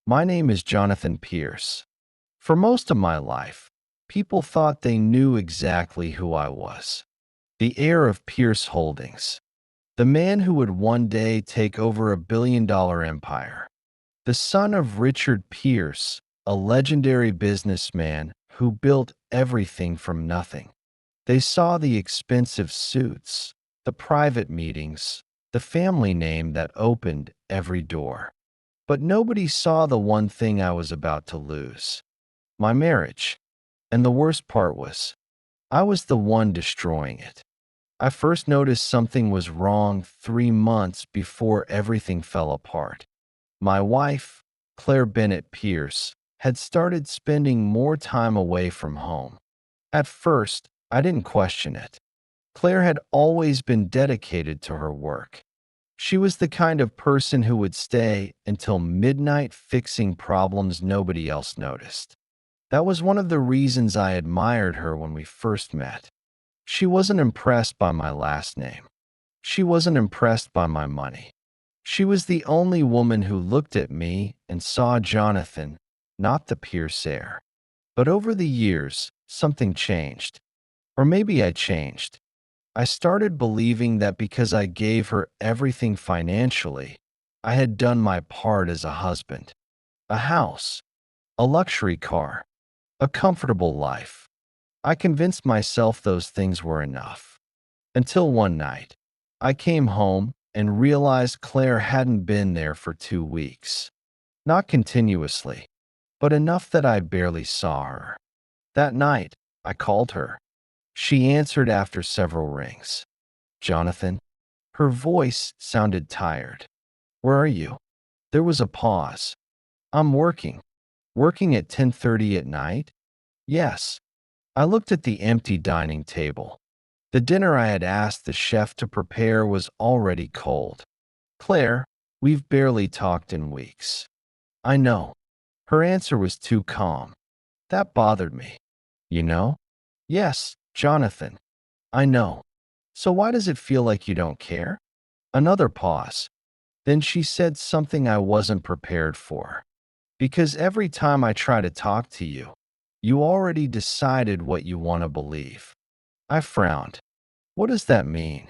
My name is Jonathan Pierce. For most of my life, people thought they knew exactly who I was. The heir of Pierce Holdings. The man who would one day take over a $1 billion empire. The son of Richard Pierce, a legendary businessman who built everything from nothing. They saw the expensive suits, the private meetings, the family name that opened every door. But nobody saw the one thing I was about to lose: my marriage. And the worst part was, I was the one destroying it. I first noticed something was wrong 3 months before everything fell apart. My wife, Claire Bennett Pierce, had started spending more time away from home. At first, I didn't question it. Claire had always been dedicated to her work. She was the kind of person who would stay until midnight fixing problems nobody else noticed. That was one of the reasons I admired her when we first met. She wasn't impressed by my last name. She wasn't impressed by my money. She was the only woman who looked at me and saw Jonathan, not the Pierce heir. But over the years, something changed. Or maybe I changed. I started believing that because I gave her everything financially, I had done my part as a husband. A house, a luxury car, a comfortable life. I convinced myself those things were enough. Until one night, I came home and realized Claire hadn't been there for 2 weeks. Not continuously, but enough that I barely saw her. That night, I called her. She answered after several rings. Jonathan? Her voice sounded tired. Where are you? There was a pause. I'm working. Working at 10:30 at night? Yes. I looked at the empty dining table. The dinner I had asked the chef to prepare was already cold. Claire, we've barely talked in weeks. I know. Her answer was too calm. That bothered me. You know? Yes, Jonathan. I know. So why does it feel like you don't care? Another pause. Then she said something I wasn't prepared for. Because every time I try to talk to you, you already decided what you want to believe. I frowned. What does that mean?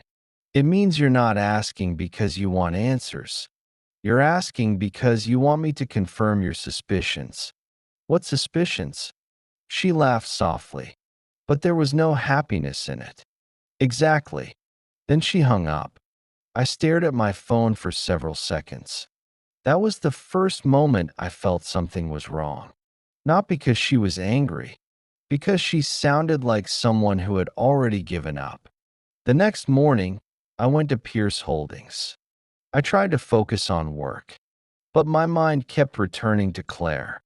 It means you're not asking because you want answers. You're asking because you want me to confirm your suspicions. What suspicions? She laughed softly, but there was no happiness in it. Exactly. Then she hung up. I stared at my phone for several seconds. That was the first moment I felt something was wrong. Not because she was angry, because she sounded like someone who had already given up. The next morning, I went to Pierce Holdings. I tried to focus on work, but my mind kept returning to Claire.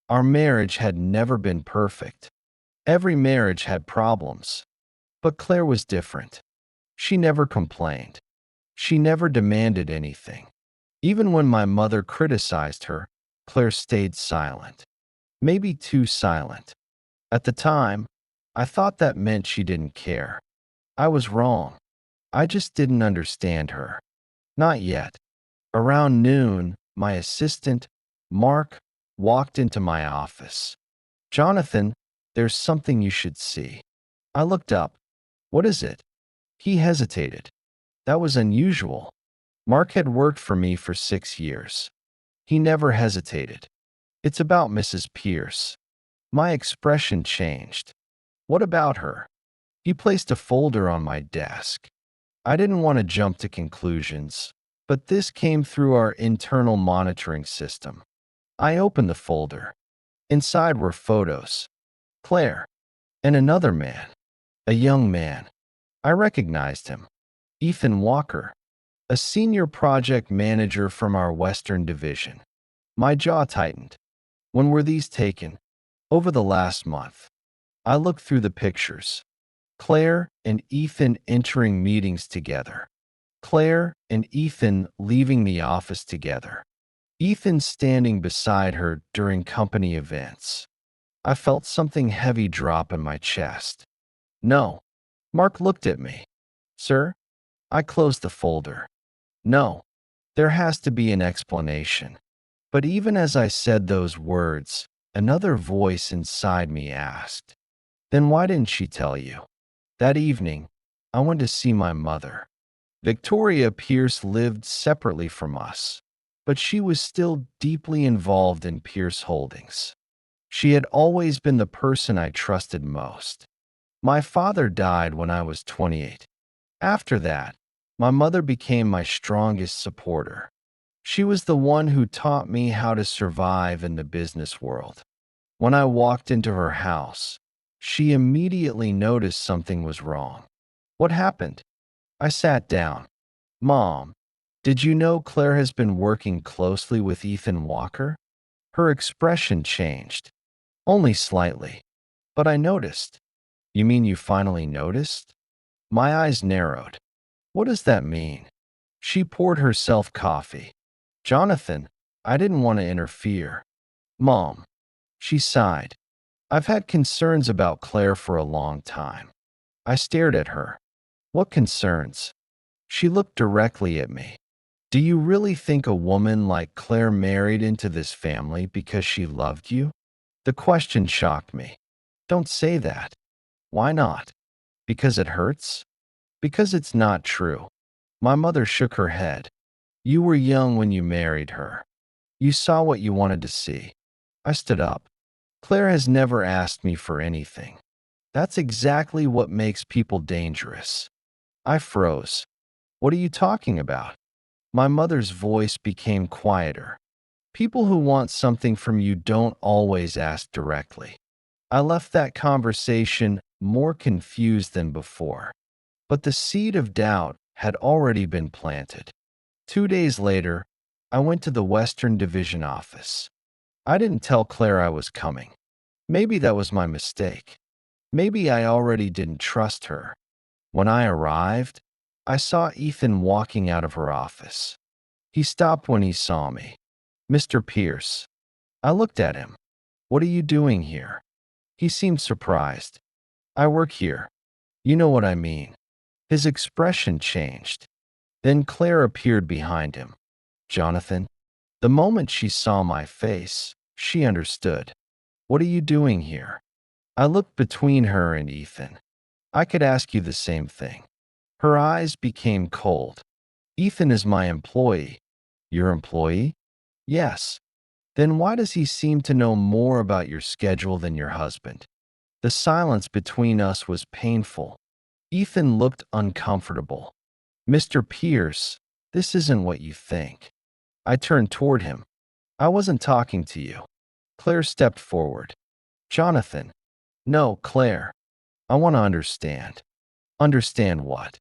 Our marriage had never been perfect. Every marriage had problems, but Claire was different. She never complained. She never demanded anything. Even when my mother criticized her, Claire stayed silent. Maybe too silent. At the time, I thought that meant she didn't care. I was wrong. I just didn't understand her. Not yet. Around noon, my assistant, Mark, walked into my office. Jonathan, there's something you should see. I looked up. What is it? He hesitated. That was unusual. Mark had worked for me for 6 years. He never hesitated. It's about Mrs. Pierce. My expression changed. What about her? He placed a folder on my desk. I didn't want to jump to conclusions, but this came through our internal monitoring system. I opened the folder. Inside were photos. Claire. And another man. A young man. I recognized him. Ethan Walker. A senior project manager from our Western Division. My jaw tightened. When were these taken? Over the last month. I looked through the pictures. Claire and Ethan entering meetings together. Claire and Ethan leaving the office together. Ethan standing beside her during company events. I felt something heavy drop in my chest. No. Mark looked at me. Sir? I closed the folder. No. There has to be an explanation. But even as I said those words, another voice inside me asked, "Then why didn't she tell you?" That evening, I went to see my mother. Victoria Pierce lived separately from us, but she was still deeply involved in Pierce Holdings. She had always been the person I trusted most. My father died when I was 28. After that, my mother became my strongest supporter. She was the one who taught me how to survive in the business world. When I walked into her house, she immediately noticed something was wrong. "What happened?" I sat down. "Mom, did you know Claire has been working closely with Ethan Walker?" Her expression changed. "Only slightly. But I noticed." "You mean you finally noticed?" My eyes narrowed. "What does that mean?" She poured herself coffee. "Jonathan, I didn't want to interfere." "Mom," she sighed, "I've had concerns about Claire for a long time." I stared at her. "What concerns?" She looked directly at me. "Do you really think a woman like Claire married into this family because she loved you?" The question shocked me. "Don't say that." "Why not?" "Because it hurts?" "Because it's not true." My mother shook her head. "You were young when you married her. You saw what you wanted to see." I stood up. "Claire has never asked me for anything." "That's exactly what makes people dangerous." I froze. "What are you talking about?" My mother's voice became quieter. "People who want something from you don't always ask directly." I left that conversation more confused than before. But the seed of doubt had already been planted. 2 days later, I went to the Western Division office. I didn't tell Claire I was coming. Maybe that was my mistake. Maybe I already didn't trust her. When I arrived, I saw Ethan walking out of her office. He stopped when he saw me. "Mr. Pierce." I looked at him. "What are you doing here?" He seemed surprised. "I work here. You know what I mean." His expression changed. Then Claire appeared behind him. "Jonathan." The moment she saw my face, she understood. "What are you doing here?" I looked between her and Ethan. "I could ask you the same thing." Her eyes became cold. "Ethan is my employee." "Your employee?" "Yes." "Then why does he seem to know more about your schedule than your husband?" The silence between us was painful. Ethan looked uncomfortable. "Mr. Pierce, this isn't what you think." I turned toward him. "I wasn't talking to you." Claire stepped forward. "Jonathan." "No, Claire. I want to understand." "Understand what?"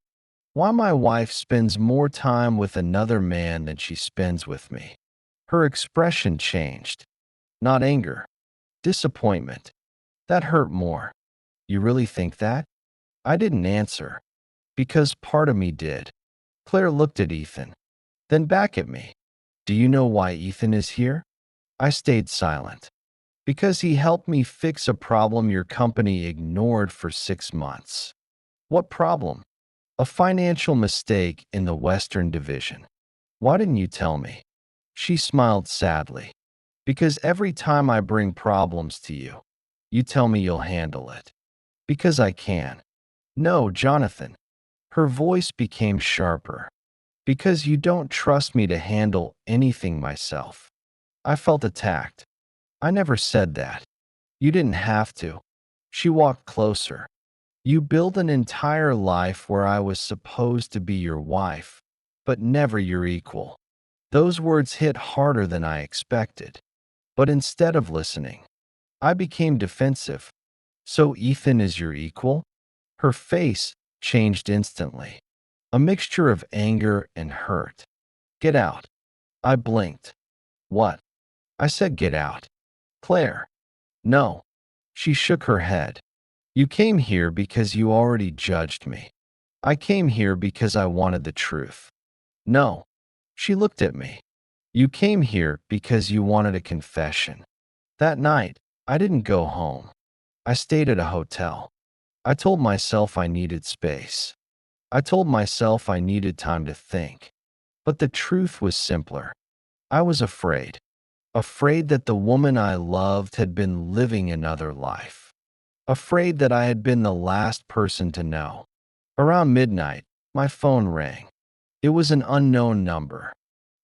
"Why my wife spends more time with another man than she spends with me." Her expression changed. Not anger. Disappointment. That hurt more. "You really think that?" I didn't answer. Because part of me did. Claire looked at Ethan, then back at me. "Do you know why Ethan is here?" I stayed silent. "Because he helped me fix a problem your company ignored for 6 months." "What problem?" "A financial mistake in the Western Division." "Why didn't you tell me?" She smiled sadly. "Because every time I bring problems to you, you tell me you'll handle it." "Because I can." "No, Jonathan." Her voice became sharper. "Because you don't trust me to handle anything myself." I felt attacked. "I never said that." "You didn't have to." She walked closer. "You built an entire life where I was supposed to be your wife, but never your equal." Those words hit harder than I expected. But instead of listening, I became defensive. "So Ethan is your equal?" Her face changed instantly. A mixture of anger and hurt. "Get out." I blinked. "What?" I said, "Get out." "Claire." "No." She shook her head. "You came here because you already judged me." "I came here because I wanted the truth." "No." She looked at me. "You came here because you wanted a confession." That night, I didn't go home. I stayed at a hotel. I told myself I needed space. I told myself I needed time to think. But the truth was simpler. I was afraid. afraid that the woman I loved had been living another life, afraid that I had been the last person to know. Around midnight, my phone rang. It was an unknown number.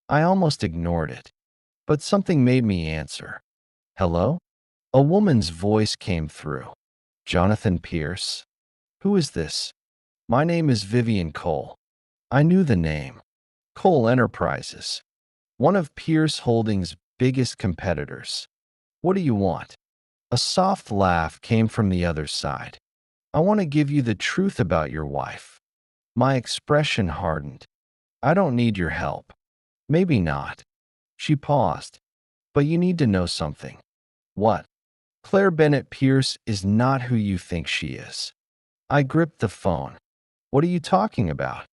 I almost ignored it, but something made me answer. Hello? A woman's voice came through. Jonathan Pierce? Who is this? My name is Vivian Cole. I knew the name. Cole Enterprises. One of Pierce Holdings' biggest competitors. What do you want? A soft laugh came from the other side. I want to give you the truth about your wife. My expression hardened. I don't need your help. Maybe not. She paused. But you need to know something. What? Claire Bennett Pierce is not who you think she is. I gripped the phone. What are you talking about?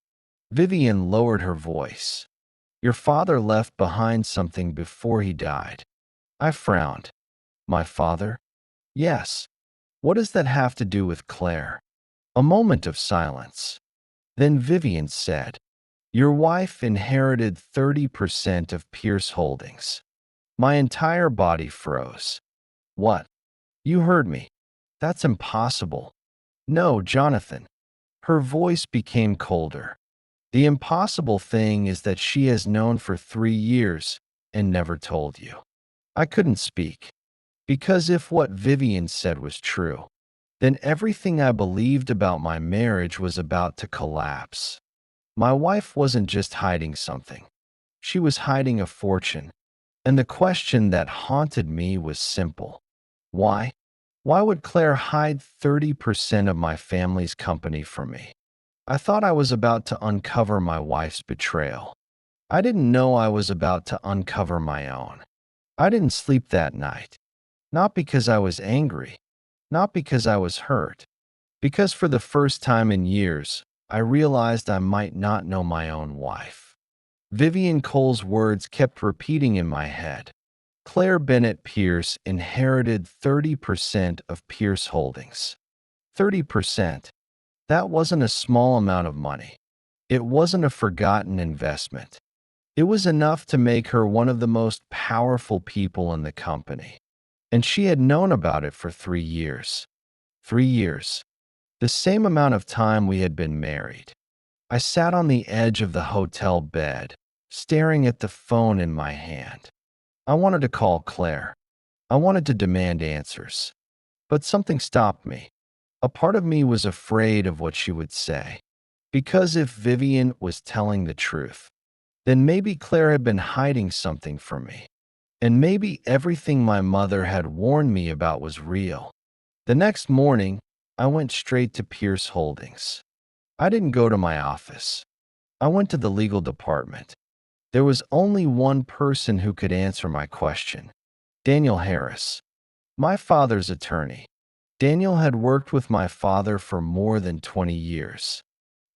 Vivian lowered her voice. Your father left behind something before he died. I frowned. My father? Yes. What does that have to do with Claire? A moment of silence. Then Vivian said, your wife inherited 30% of Pierce Holdings. My entire body froze. What? You heard me. That's impossible. No, Jonathan. Her voice became colder. The impossible thing is that she has known for 3 years and never told you. I couldn't speak. Because if what Vivian said was true, then everything I believed about my marriage was about to collapse. My wife wasn't just hiding something. She was hiding a fortune. And the question that haunted me was simple. Why? Why would Claire hide 30% of my family's company from me? I thought I was about to uncover my wife's betrayal. I didn't know I was about to uncover my own. I didn't sleep that night. Not because I was angry. Not because I was hurt. Because for the first time in years, I realized I might not know my own wife. Vivian Cole's words kept repeating in my head. Claire Bennett Pierce inherited 30% of Pierce Holdings. 30%. That wasn't a small amount of money. It wasn't a forgotten investment. It was enough to make her one of the most powerful people in the company. And she had known about it for 3 years. 3 years. The same amount of time we had been married. I sat on the edge of the hotel bed, staring at the phone in my hand. I wanted to call Claire. I wanted to demand answers. But something stopped me. A part of me was afraid of what she would say. Because if Vivian was telling the truth, then maybe Claire had been hiding something from me. And maybe everything my mother had warned me about was real. The next morning, I went straight to Pierce Holdings. I didn't go to my office. I went to the legal department. There was only one person who could answer my question. Daniel Harris, my father's attorney. Daniel had worked with my father for more than 20 years.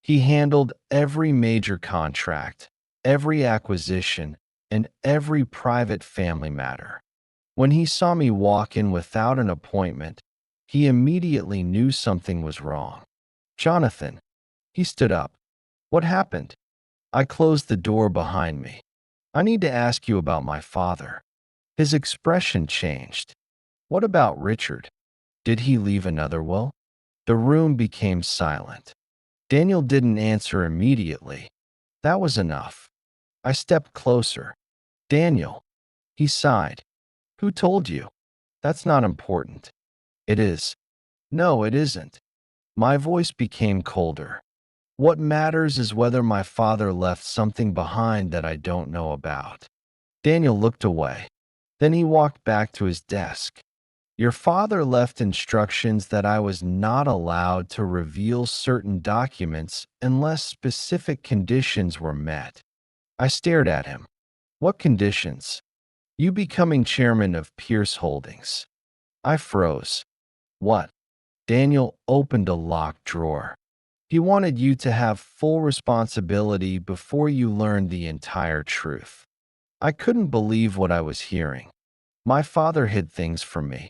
He handled every major contract, every acquisition, and every private family matter. When he saw me walk in without an appointment, he immediately knew something was wrong. Jonathan, he stood up. What happened? I closed the door behind me. I need to ask you about my father. His expression changed. What about Richard? Did he leave another will? The room became silent. Daniel didn't answer immediately. That was enough. I stepped closer. Daniel. He sighed. Who told you? That's not important. It is. No, it isn't. My voice became colder. What matters is whether my father left something behind that I don't know about. Daniel looked away. Then he walked back to his desk. Your father left instructions that I was not allowed to reveal certain documents unless specific conditions were met. I stared at him. What conditions? You becoming chairman of Pierce Holdings. I froze. What? Daniel opened a locked drawer. He wanted you to have full responsibility before you learned the entire truth. I couldn't believe what I was hearing. My father hid things from me.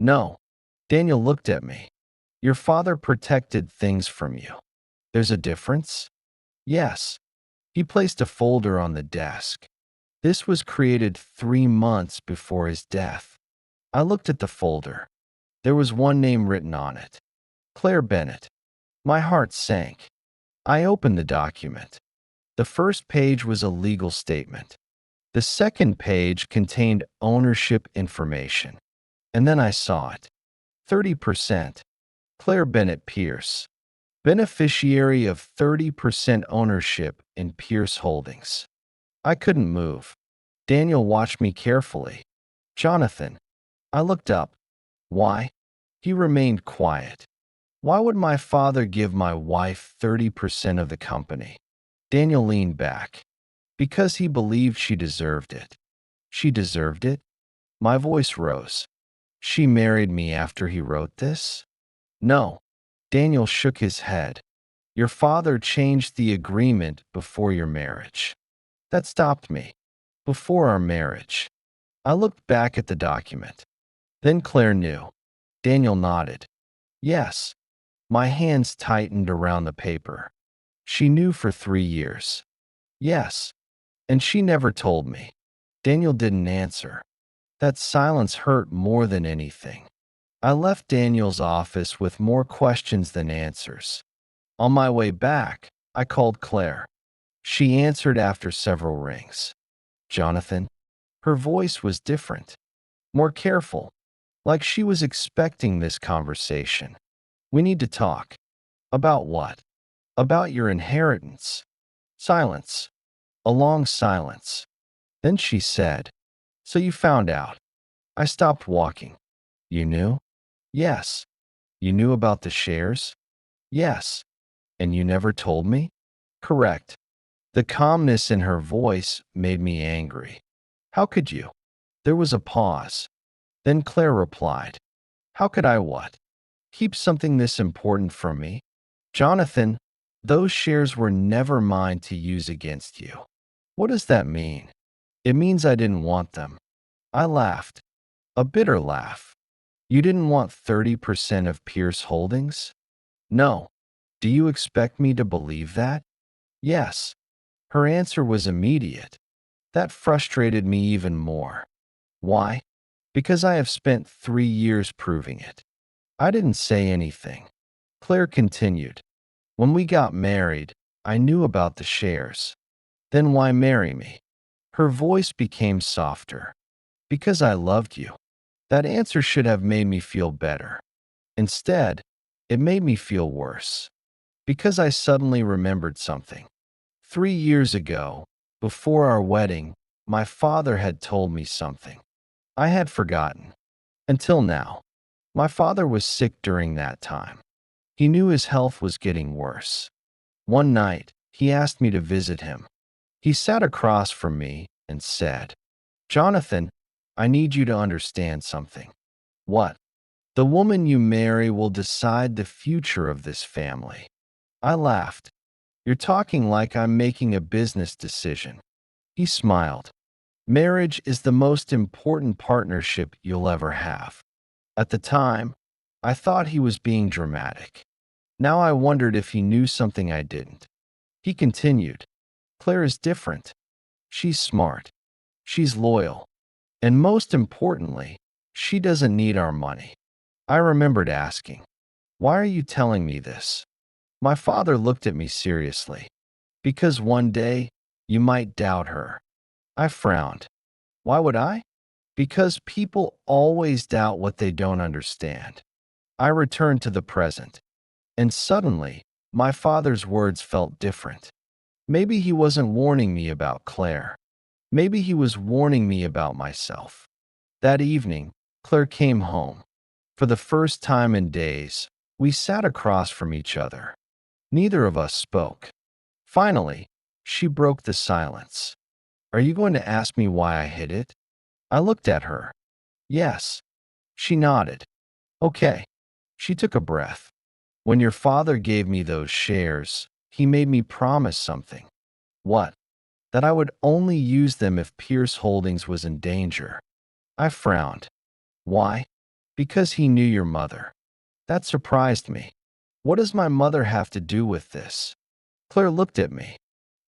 No. Daniel looked at me. Your father protected things from you. There's a difference? Yes. He placed a folder on the desk. This was created 3 months before his death. I looked at the folder. There was one name written on it. Claire Bennett. My heart sank. I opened the document. The first page was a legal statement. The second page contained ownership information. And then I saw it. 30%. Claire Bennett Pierce. Beneficiary of 30% ownership in Pierce Holdings. I couldn't move. Daniel watched me carefully. Jonathan. I looked up. Why? He remained quiet. Why would my father give my wife 30% of the company? Daniel leaned back. Because he believed she deserved it. She deserved it? My voice rose. She married me after he wrote this? No. Daniel shook his head. Your father changed the agreement before your marriage. That stopped me. Before our marriage. I looked back at the document. Then Claire knew. Daniel nodded. Yes. My hands tightened around the paper. She knew for 3 years. Yes. And she never told me. Daniel didn't answer. That silence hurt more than anything. I left Daniel's office with more questions than answers. On my way back, I called Claire. She answered after several rings. Jonathan? Her voice was different. More careful. Like she was expecting this conversation. We need to talk. About what? About your inheritance. Silence. A long silence. Then she said, So you found out. I stopped walking. You knew? Yes. You knew about the shares? Yes. And you never told me? Correct. The calmness in her voice made me angry. How could you? There was a pause. Then Claire replied, How could I what? Keep something this important from me? Jonathan, those shares were never mine to use against you. What does that mean? It means I didn't want them. I laughed. A bitter laugh. You didn't want 30% of Pierce Holdings? No. Do you expect me to believe that? Yes. Her answer was immediate. That frustrated me even more. Why? Because I have spent 3 years proving it. I didn't say anything. Claire continued. When we got married, I knew about the shares. Then why marry me? Her voice became softer. Because I loved you. That answer should have made me feel better. Instead, it made me feel worse. Because I suddenly remembered something. 3 years ago, before our wedding, my father had told me something. I had forgotten. Until now. My father was sick during that time. He knew his health was getting worse. One night, he asked me to visit him. He sat across from me and said, Jonathan, I need you to understand something. What? The woman you marry will decide the future of this family. I laughed. You're talking like I'm making a business decision. He smiled. Marriage is the most important partnership you'll ever have. At the time, I thought he was being dramatic. Now I wondered if he knew something I didn't. He continued, Claire is different. She's smart. She's loyal. And most importantly, she doesn't need our money. I remembered asking, Why are you telling me this? My father looked at me seriously. Because one day, you might doubt her. I frowned. Why would I? Because people always doubt what they don't understand. I returned to the present. And suddenly, my father's words felt different. Maybe he wasn't warning me about Claire. Maybe he was warning me about myself. That evening, Claire came home. For the first time in days, we sat across from each other. Neither of us spoke. Finally, she broke the silence. Are you going to ask me why I hid it? I looked at her. Yes. She nodded. Okay. She took a breath. When your father gave me those shares, he made me promise something. What? That I would only use them if Pierce Holdings was in danger. I frowned. Why? Because he knew your mother. That surprised me. What does my mother have to do with this? Claire looked at me.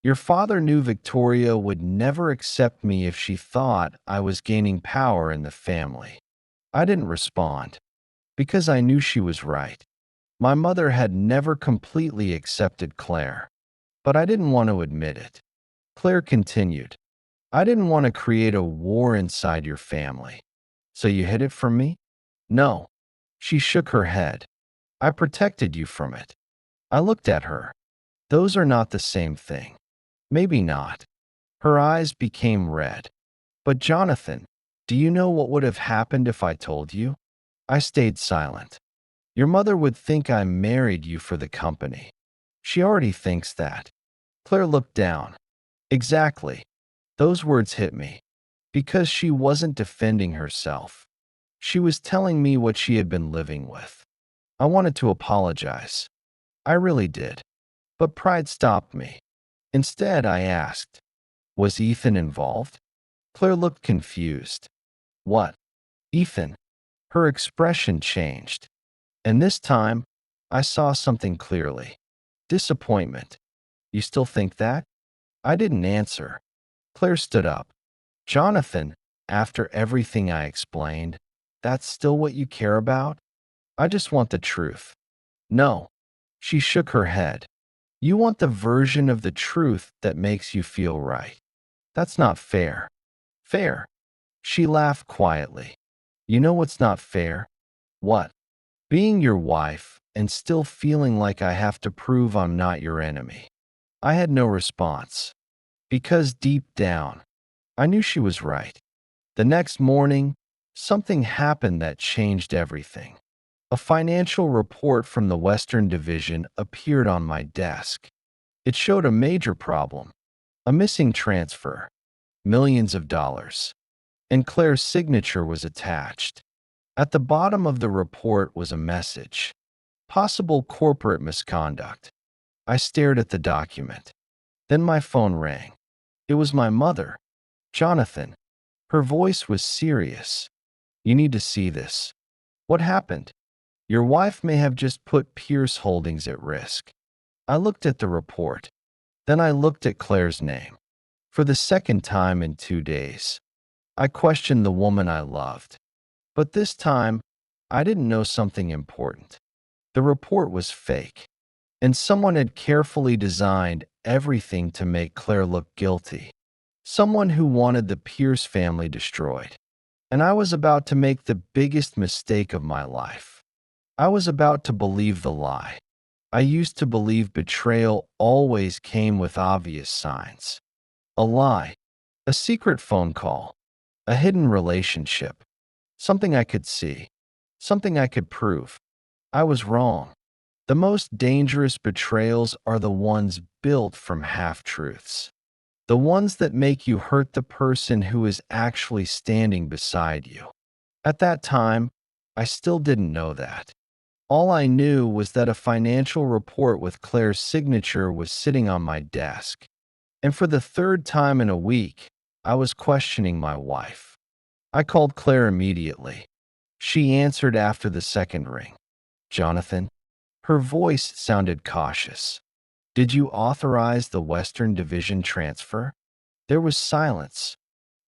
Your father knew Victoria would never accept me if she thought I was gaining power in the family. I didn't respond because I knew she was right. My mother had never completely accepted Claire, but I didn't want to admit it. Claire continued, I didn't want to create a war inside your family. So you hid it from me? No. She shook her head. I protected you from it. I looked at her. Those are not the same thing. Maybe not. Her eyes became red. But Jonathan, do you know what would have happened if I told you? I stayed silent. Your mother would think I married you for the company. She already thinks that. Claire looked down. Exactly. Those words hit me. Because she wasn't defending herself. She was telling me what she had been living with. I wanted to apologize. I really did. But pride stopped me. Instead, I asked, was Ethan involved? Claire looked confused. What? Ethan? Her expression changed. And this time, I saw something clearly. Disappointment. You still think that? I didn't answer. Claire stood up. Jonathan, after everything I explained, that's still what you care about? I just want the truth. No. She shook her head. You want the version of the truth that makes you feel right. That's not fair. Fair. She laughed quietly. You know what's not fair? What? Being your wife and still feeling like I have to prove I'm not your enemy. I had no response. Because deep down, I knew she was right. The next morning, something happened that changed everything. A financial report from the Western Division appeared on my desk. It showed a major problem, a missing transfer, millions of dollars, and Claire's signature was attached. At the bottom of the report was a message, possible corporate misconduct. I stared at the document. Then my phone rang. It was my mother, Jonathan. Her voice was serious. You need to see this. What happened? Your wife may have just put Pierce Holdings at risk. I looked at the report. Then I looked at Claire's name. For the second time in 2 days, I questioned the woman I loved. But this time, I didn't know something important. The report was fake, and someone had carefully designed everything to make Claire look guilty. Someone who wanted the Pierce family destroyed. And I was about to make the biggest mistake of my life. I was about to believe the lie. I used to believe betrayal always came with obvious signs. A lie, a secret phone call, a hidden relationship, something I could see, something I could prove. I was wrong. The most dangerous betrayals are the ones built from half-truths. The ones that make you hurt the person who is actually standing beside you. At that time, I still didn't know that. All I knew was that a financial report with Claire's signature was sitting on my desk. And for the third time in a week, I was questioning my wife. I called Claire immediately. She answered after the second ring. Jonathan? Her voice sounded cautious. Did you authorize the Western Division transfer? There was silence.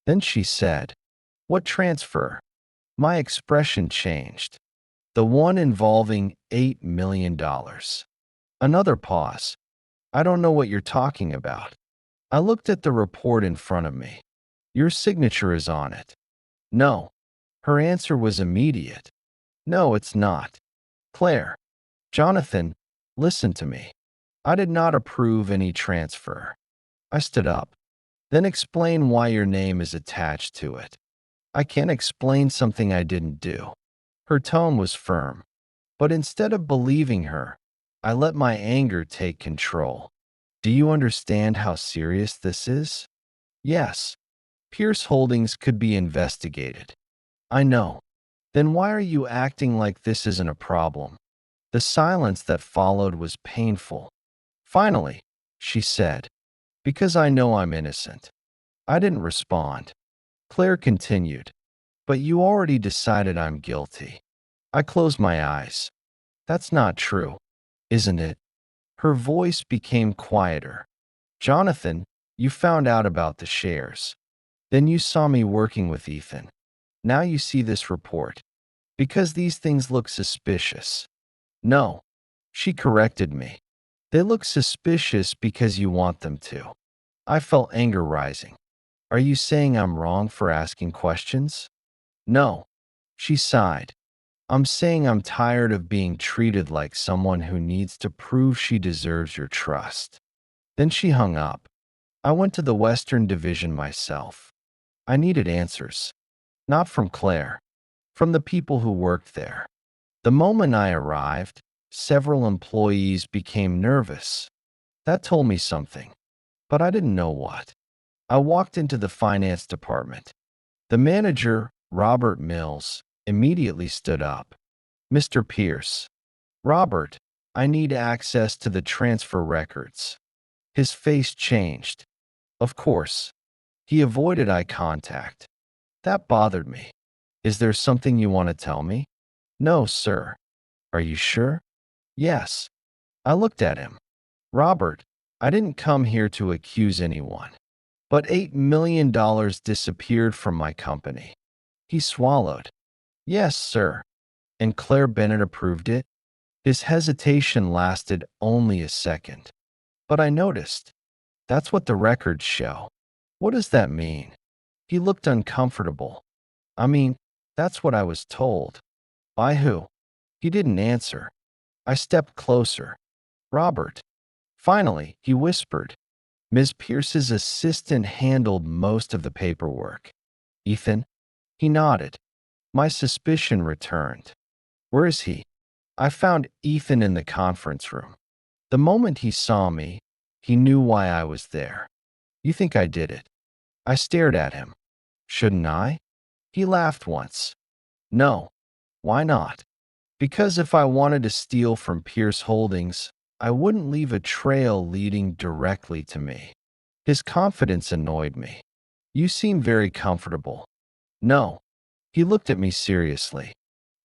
Then she said, What transfer? My expression changed. The one involving $8 million. Another pause. I don't know what you're talking about. I looked at the report in front of me. Your signature is on it. No. Her answer was immediate. No, it's not. Claire. Jonathan, listen to me. I did not approve any transfer. I stood up. Then explain why your name is attached to it. I can't explain something I didn't do. Her tone was firm. But instead of believing her, I let my anger take control. Do you understand how serious this is? Yes. Pierce Holdings could be investigated. I know. Then why are you acting like this isn't a problem? The silence that followed was painful. Finally, she said, because I know I'm innocent. I didn't respond. Claire continued, but you already decided I'm guilty. I closed my eyes. That's not true, isn't it? Her voice became quieter. Jonathan, you found out about the shares. Then you saw me working with Ethan. Now you see this report. Because these things look suspicious. No, she corrected me. They look suspicious because you want them to. I felt anger rising. Are you saying I'm wrong for asking questions? No, she sighed. I'm saying I'm tired of being treated like someone who needs to prove she deserves your trust. Then she hung up. I went to the Western Division myself. I needed answers. Not from Claire, from the people who worked there. The moment I arrived, several employees became nervous. That told me something, but I didn't know what. I walked into the finance department. The manager, Robert Mills, immediately stood up. Mr. Pierce. Robert, I need access to the transfer records. His face changed. Of course. He avoided eye contact. That bothered me. Is there something you want to tell me? No, sir. Are you sure? Yes. I looked at him. Robert, I didn't come here to accuse anyone. But $8 million disappeared from my company. He swallowed. Yes, sir. And Claire Bennett approved it? His hesitation lasted only a second. But I noticed. That's what the records show. What does that mean? He looked uncomfortable. I mean, that's what I was told. By who? He didn't answer. I stepped closer. Robert. Finally, he whispered. Ms. Pierce's assistant handled most of the paperwork. Ethan? He nodded. My suspicion returned. Where is he? I found Ethan in the conference room. The moment he saw me, he knew why I was there. You think I did it? I stared at him. Shouldn't I? He laughed once. No. Why not? Because if I wanted to steal from Pierce Holdings, I wouldn't leave a trail leading directly to me. His confidence annoyed me. You seem very comfortable. No. He looked at me seriously.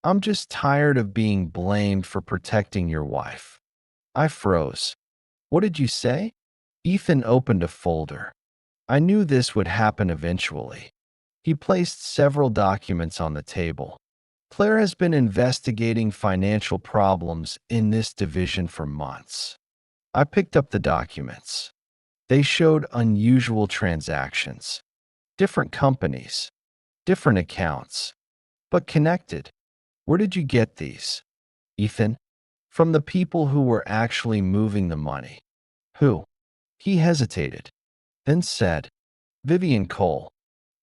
I'm just tired of being blamed for protecting your wife. I froze. What did you say? Ethan opened a folder. I knew this would happen eventually. He placed several documents on the table. Claire has been investigating financial problems in this division for months. I picked up the documents. They showed unusual transactions. Different companies. Different accounts. But connected. Where did you get these? Ethan? From the people who were actually moving the money. Who? He hesitated. Then said, Vivian Cole.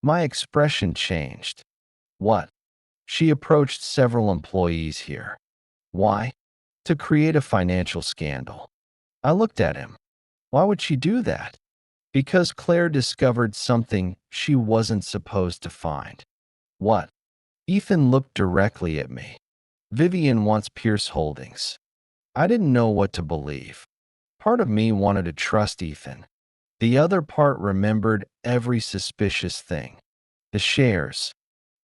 My expression changed. What? She approached several employees here. Why? To create a financial scandal. I looked at him. Why would she do that? Because Claire discovered something she wasn't supposed to find. What? Ethan looked directly at me. Vivian wants Pierce Holdings. I didn't know what to believe. Part of me wanted to trust Ethan. The other part remembered every suspicious thing. The shares,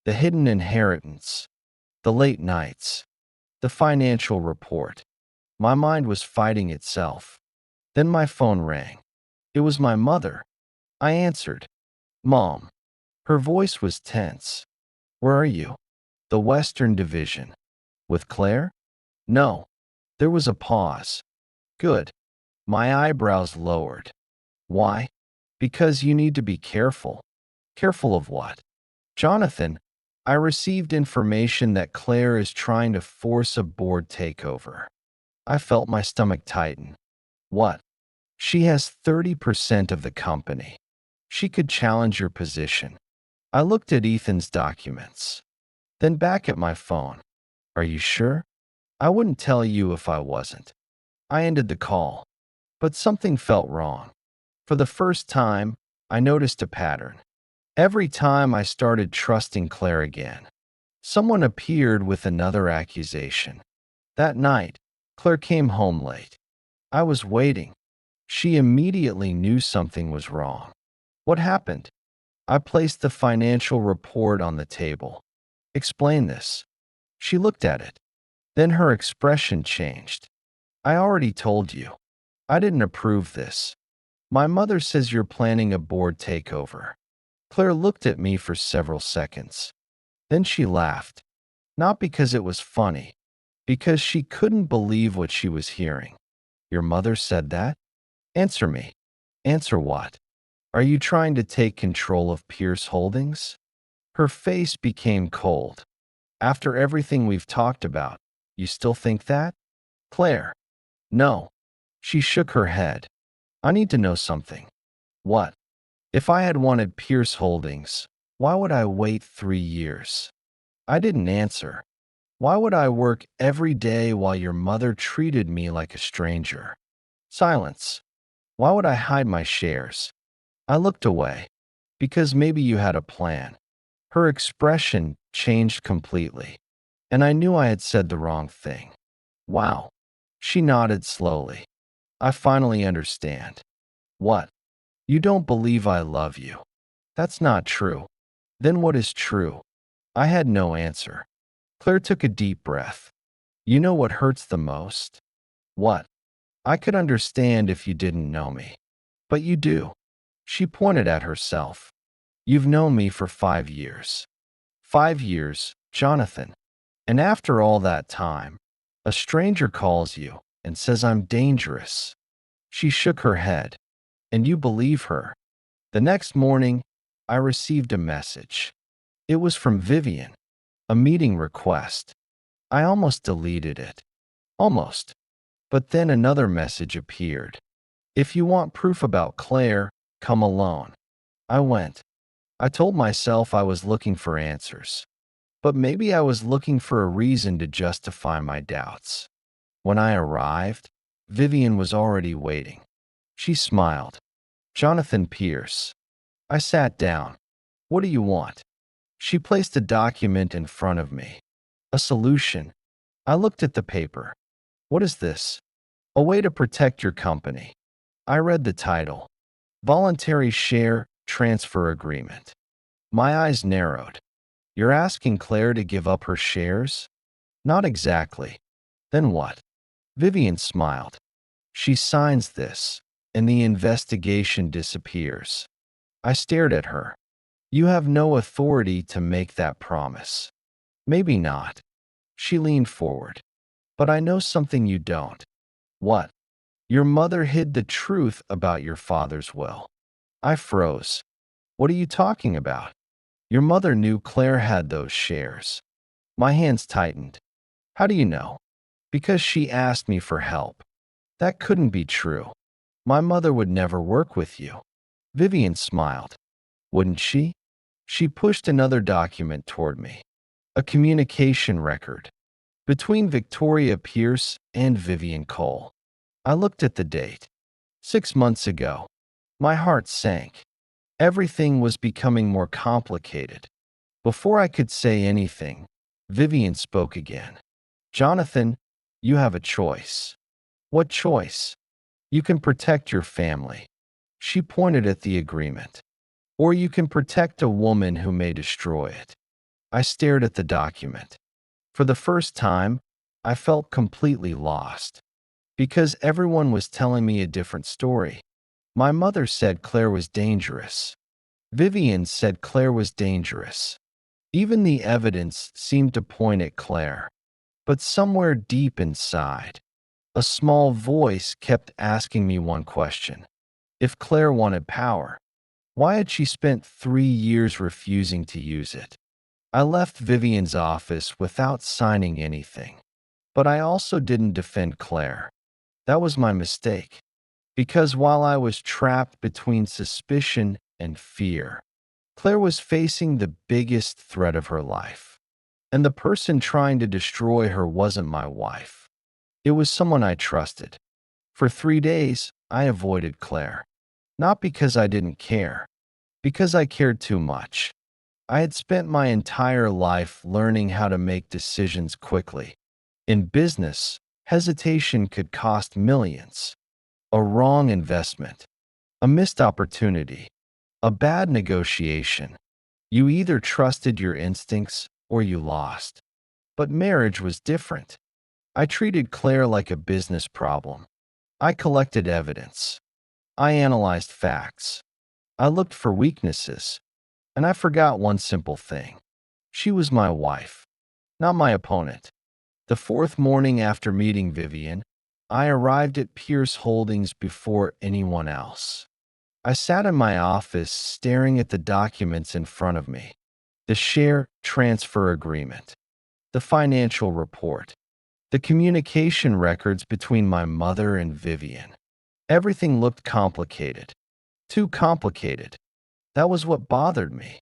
the hidden inheritance, the late nights, the financial report. My mind was fighting itself. Then my phone rang. It was my mother. I answered. Mom. Her voice was tense. Where are you? The Western Division. With Claire? No. There was a pause. Good. My eyebrows lowered. Why? Because you need to be careful. Careful of what? Jonathan, I received information that Claire is trying to force a board takeover. I felt my stomach tighten. What? She has 30% of the company. She could challenge your position. I looked at Ethan's documents. Then back at my phone. Are you sure? I wouldn't tell you if I wasn't. I ended the call. But something felt wrong. For the first time, I noticed a pattern. Every time I started trusting Claire again, someone appeared with another accusation. That night, Claire came home late. I was waiting. She immediately knew something was wrong. What happened? I placed the financial report on the table. Explain this. She looked at it. Then her expression changed. I already told you. I didn't approve this. My mother says you're planning a board takeover. Claire looked at me for several seconds. Then she laughed. Not because it was funny, because she couldn't believe what she was hearing. Your mother said that? Answer me. Answer what? Are you trying to take control of Pierce Holdings? Her face became cold. After everything we've talked about, you still think that? Claire. No. She shook her head. I need to know something. What? If I had wanted Pierce Holdings, why would I wait 3 years? I didn't answer. Why would I work every day while your mother treated me like a stranger? Silence. Why would I hide my shares? I looked away. Because maybe you had a plan. Her expression changed completely, and I knew I had said the wrong thing. Wow. She nodded slowly. I finally understand. What? You don't believe I love you. That's not true. Then what is true? I had no answer. Claire took a deep breath. You know what hurts the most? What? I could understand if you didn't know me. But you do. She pointed at herself. You've known me for 5 years. 5 years, Jonathan. And after all that time, a stranger calls you and says I'm dangerous. She shook her head. And you believe her. The next morning, I received a message. It was from Vivian, a meeting request. I almost deleted it. Almost. But then another message appeared. If you want proof about Claire, come alone. I went. I told myself I was looking for answers. But maybe I was looking for a reason to justify my doubts. When I arrived, Vivian was already waiting. She smiled. Jonathan Pierce. I sat down. What do you want? She placed a document in front of me. A solution. I looked at the paper. What is this? A way to protect your company. I read the title. Voluntary Share Transfer Agreement. My eyes narrowed. You're asking Claire to give up her shares? Not exactly. Then what? Vivian smiled. She signs this, and the investigation disappears. I stared at her. You have no authority to make that promise. Maybe not. She leaned forward. But I know something you don't. What? Your mother hid the truth about your father's will. I froze. What are you talking about? Your mother knew Claire had those shares. My hands tightened. How do you know? Because she asked me for help. That couldn't be true. My mother would never work with you. Vivian smiled. Wouldn't she? She pushed another document toward me. A communication record. Between Victoria Pierce and Vivian Cole. I looked at the date. 6 months ago. My heart sank. Everything was becoming more complicated. Before I could say anything, Vivian spoke again. Jonathan, you have a choice. What choice? You can protect your family. She pointed at the agreement. Or you can protect a woman who may destroy it. I stared at the document. For the first time, I felt completely lost. Because everyone was telling me a different story. My mother said Claire was dangerous. Vivian said Claire was dangerous. Even the evidence seemed to point at Claire. But somewhere deep inside, a small voice kept asking me one question. If Claire wanted power, why had she spent 3 years refusing to use it? I left Vivian's office without signing anything. But I also didn't defend Claire. That was my mistake. Because while I was trapped between suspicion and fear, Claire was facing the biggest threat of her life. And the person trying to destroy her wasn't my wife. It was someone I trusted. For 3 days, I avoided Claire. Not because I didn't care, because I cared too much. I had spent my entire life learning how to make decisions quickly. In business, hesitation could cost millions. A wrong investment, a missed opportunity, a bad negotiation. You either trusted your instincts or you lost. But marriage was different. I treated Claire like a business problem. I collected evidence. I analyzed facts. I looked for weaknesses, and I forgot one simple thing. She was my wife, not my opponent. The fourth morning after meeting Vivian, I arrived at Pierce Holdings before anyone else. I sat in my office staring at the documents in front of me. The share transfer agreement, the financial report, the communication records between my mother and Vivian. Everything looked complicated. Too complicated. That was what bothered me.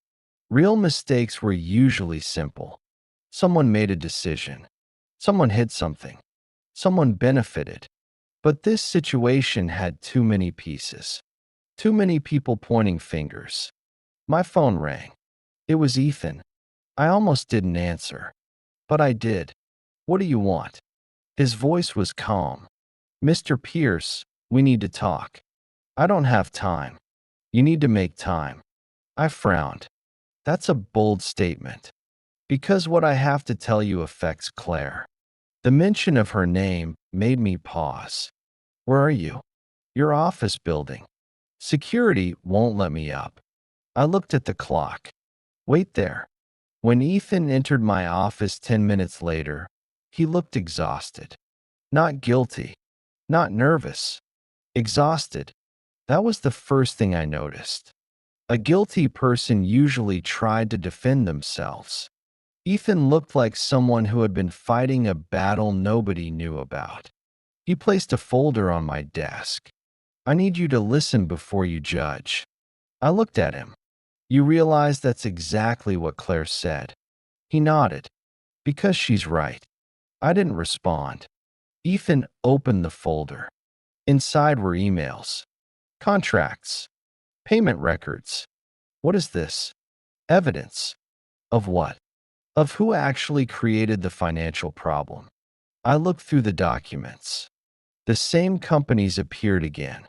Real mistakes were usually simple. Someone made a decision. Someone hid something. Someone benefited. But this situation had too many pieces. Too many people pointing fingers. My phone rang. It was Ethan. I almost didn't answer. But I did. What do you want? His voice was calm. Mr. Pierce, we need to talk. I don't have time. You need to make time. I frowned. That's a bold statement. Because what I have to tell you affects Claire. The mention of her name made me pause. Where are you? Your office building. Security won't let me up. I looked at the clock. Wait there. When Ethan entered my office 10 minutes later, he looked exhausted. Not guilty. Not nervous. Exhausted. That was the first thing I noticed. A guilty person usually tried to defend themselves. Ethan looked like someone who had been fighting a battle nobody knew about. He placed a folder on my desk. I need you to listen before you judge. I looked at him. You realize that's exactly what Claire said. He nodded. Because she's right. I didn't respond. Ethan opened the folder. Inside were emails, contracts, payment records. What is this? Evidence. Of what? Of who actually created the financial problem. I looked through the documents. The same companies appeared again.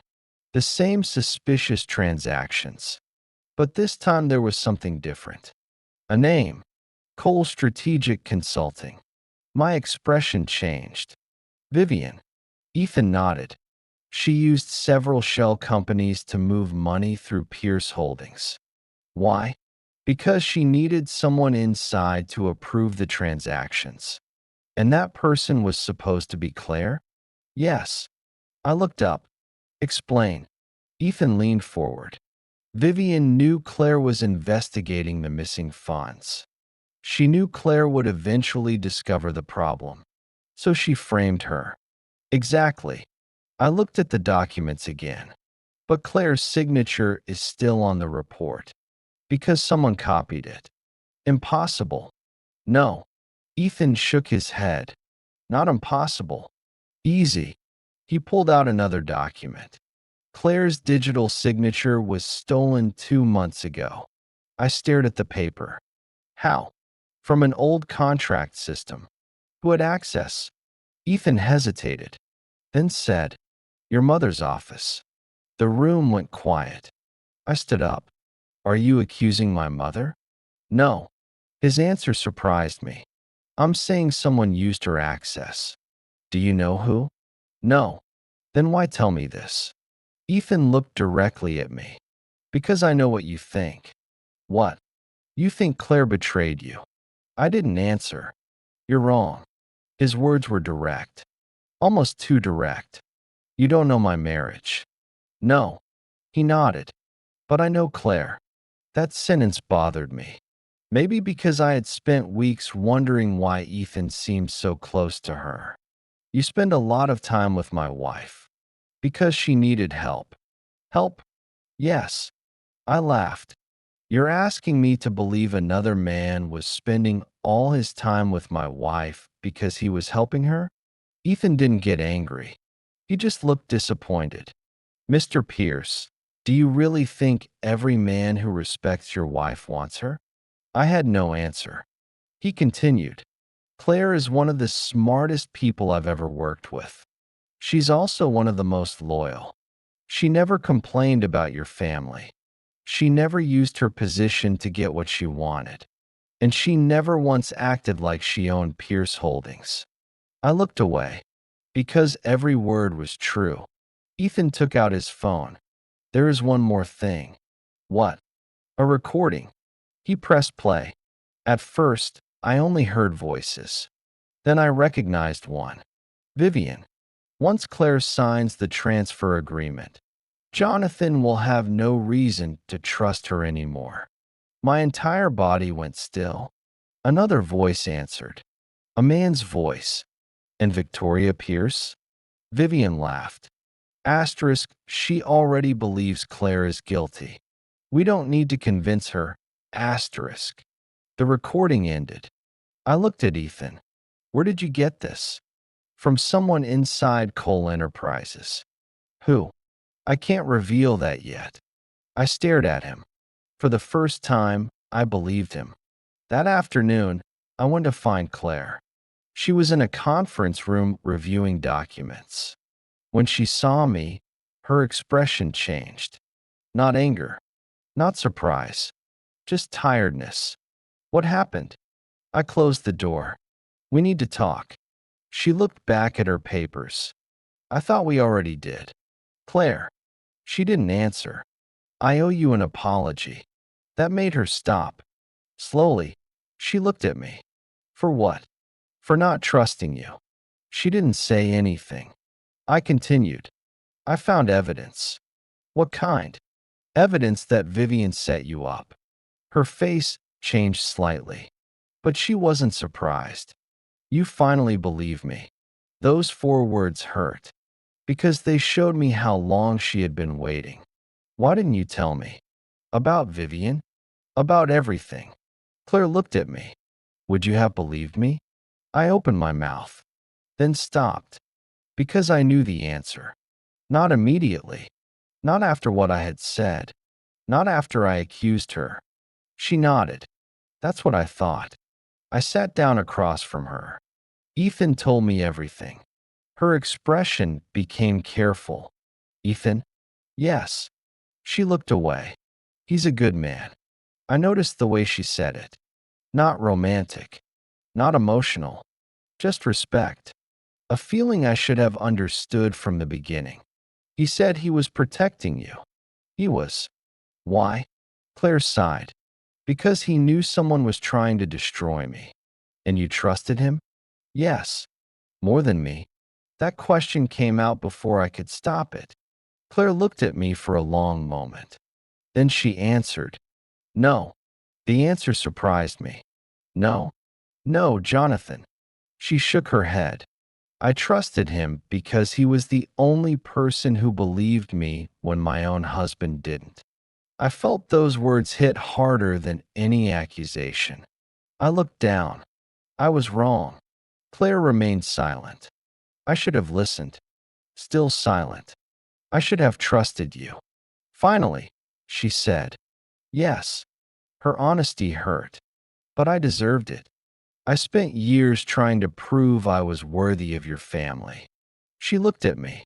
The same suspicious transactions. But this time there was something different. A name. Cole Strategic Consulting. My expression changed. Vivian. Ethan nodded. She used several shell companies to move money through Pierce Holdings. Why? Because she needed someone inside to approve the transactions. And that person was supposed to be Claire? Yes. I looked up. Explain. Ethan leaned forward. Vivian knew Claire was investigating the missing funds. She knew Claire would eventually discover the problem. So she framed her. Exactly. I looked at the documents again. But Claire's signature is still on the report. Because someone copied it. Impossible. No. Ethan shook his head. Not impossible. Easy. He pulled out another document. Claire's digital signature was stolen 2 months ago. I stared at the paper. How? From an old contract system. Who had access? Ethan hesitated, then said, Your mother's office. The room went quiet. I stood up. Are you accusing my mother? No. His answer surprised me. I'm saying someone used her access. Do you know who? No. Then why tell me this? Ethan looked directly at me. Because I know what you think. What? You think Claire betrayed you. I didn't answer. You're wrong. His words were direct. Almost too direct. You don't know my marriage. No. He nodded. But I know Claire. That sentence bothered me. Maybe because I had spent weeks wondering why Ethan seemed so close to her. You spend a lot of time with my wife. Because she needed help. Help? Yes. I laughed. You're asking me to believe another man was spending all his time with my wife because he was helping her? Ethan didn't get angry. He just looked disappointed. Mr. Pierce, do you really think every man who respects your wife wants her? I had no answer. He continued. Claire is one of the smartest people I've ever worked with. She's also one of the most loyal. She never complained about your family. She never used her position to get what she wanted. And she never once acted like she owned Pierce Holdings. I looked away. Because every word was true. Ethan took out his phone. There is one more thing. What? A recording. He pressed play. At first, I only heard voices. Then I recognized one. Vivian. Once Claire signs the transfer agreement, Jonathan will have no reason to trust her anymore. My entire body went still. Another voice answered. A man's voice. And Victoria Pierce? Vivian laughed. Asterisk, she already believes Claire is guilty. We don't need to convince her. Asterisk. The recording ended. I looked at Ethan. Where did you get this? From someone inside Cole Enterprises. Who? I can't reveal that yet. I stared at him. For the first time, I believed him. That afternoon, I went to find Claire. She was in a conference room reviewing documents. When she saw me, her expression changed. Not anger, not surprise, just tiredness. What happened? I closed the door. We need to talk. She looked back at her papers. I thought we already did. Claire. She didn't answer. I owe you an apology. That made her stop. Slowly, she looked at me. For what? For not trusting you. She didn't say anything. I continued. I found evidence. What kind? Evidence that Vivian set you up. Her face changed slightly, but she wasn't surprised. You finally believe me. Those 4 words hurt, because they showed me how long she had been waiting. Why didn't you tell me? About Vivian? About everything. Claire looked at me. Would you have believed me? I opened my mouth, then stopped, because I knew the answer. Not immediately. Not after what I had said. Not after I accused her. She nodded. That's what I thought. I sat down across from her. Ethan told me everything. Her expression became careful. Ethan? Yes. She looked away. He's a good man. I noticed the way she said it. Not romantic. Not emotional. Just respect. A feeling I should have understood from the beginning. He said he was protecting you. He was. Why? Claire sighed. Because he knew someone was trying to destroy me. And you trusted him? Yes. More than me. That question came out before I could stop it. Claire looked at me for a long moment. Then she answered. No. The answer surprised me. No. No, Jonathan. She shook her head. I trusted him because he was the only person who believed me when my own husband didn't. I felt those words hit harder than any accusation. I looked down. I was wrong. Claire remained silent. I should have listened. Still silent. I should have trusted you. Finally, she said, yes. Her honesty hurt, but I deserved it. I spent years trying to prove I was worthy of your family. She looked at me,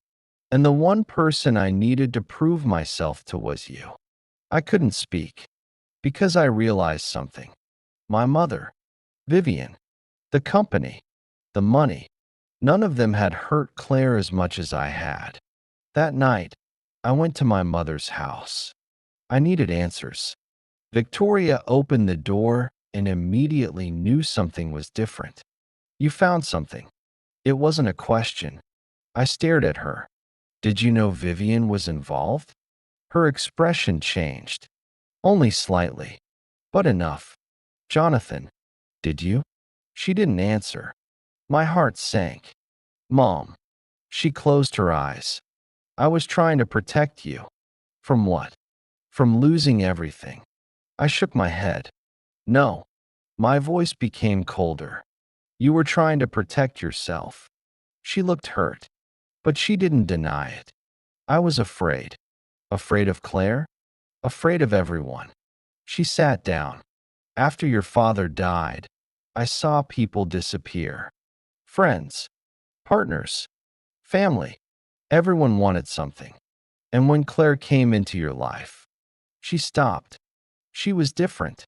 and the one person I needed to prove myself to was you. I couldn't speak, because I realized something. My mother, Vivian, the company, the money, none of them had hurt Claire as much as I had. That night, I went to my mother's house. I needed answers. Victoria opened the door and immediately knew something was different. You found something. It wasn't a question. I stared at her. Did you know Vivian was involved? Her expression changed. Only slightly, but enough. Jonathan, did you? She didn't answer. My heart sank. Mom. She closed her eyes. I was trying to protect you. From what? From losing everything. I shook my head. No. My voice became colder. You were trying to protect yourself. She looked hurt, but she didn't deny it. I was afraid. Afraid of Claire? Afraid of everyone. She sat down. After your father died, I saw people disappear. Friends, partners, family. Everyone wanted something. And when Claire came into your life, she stopped. She was different.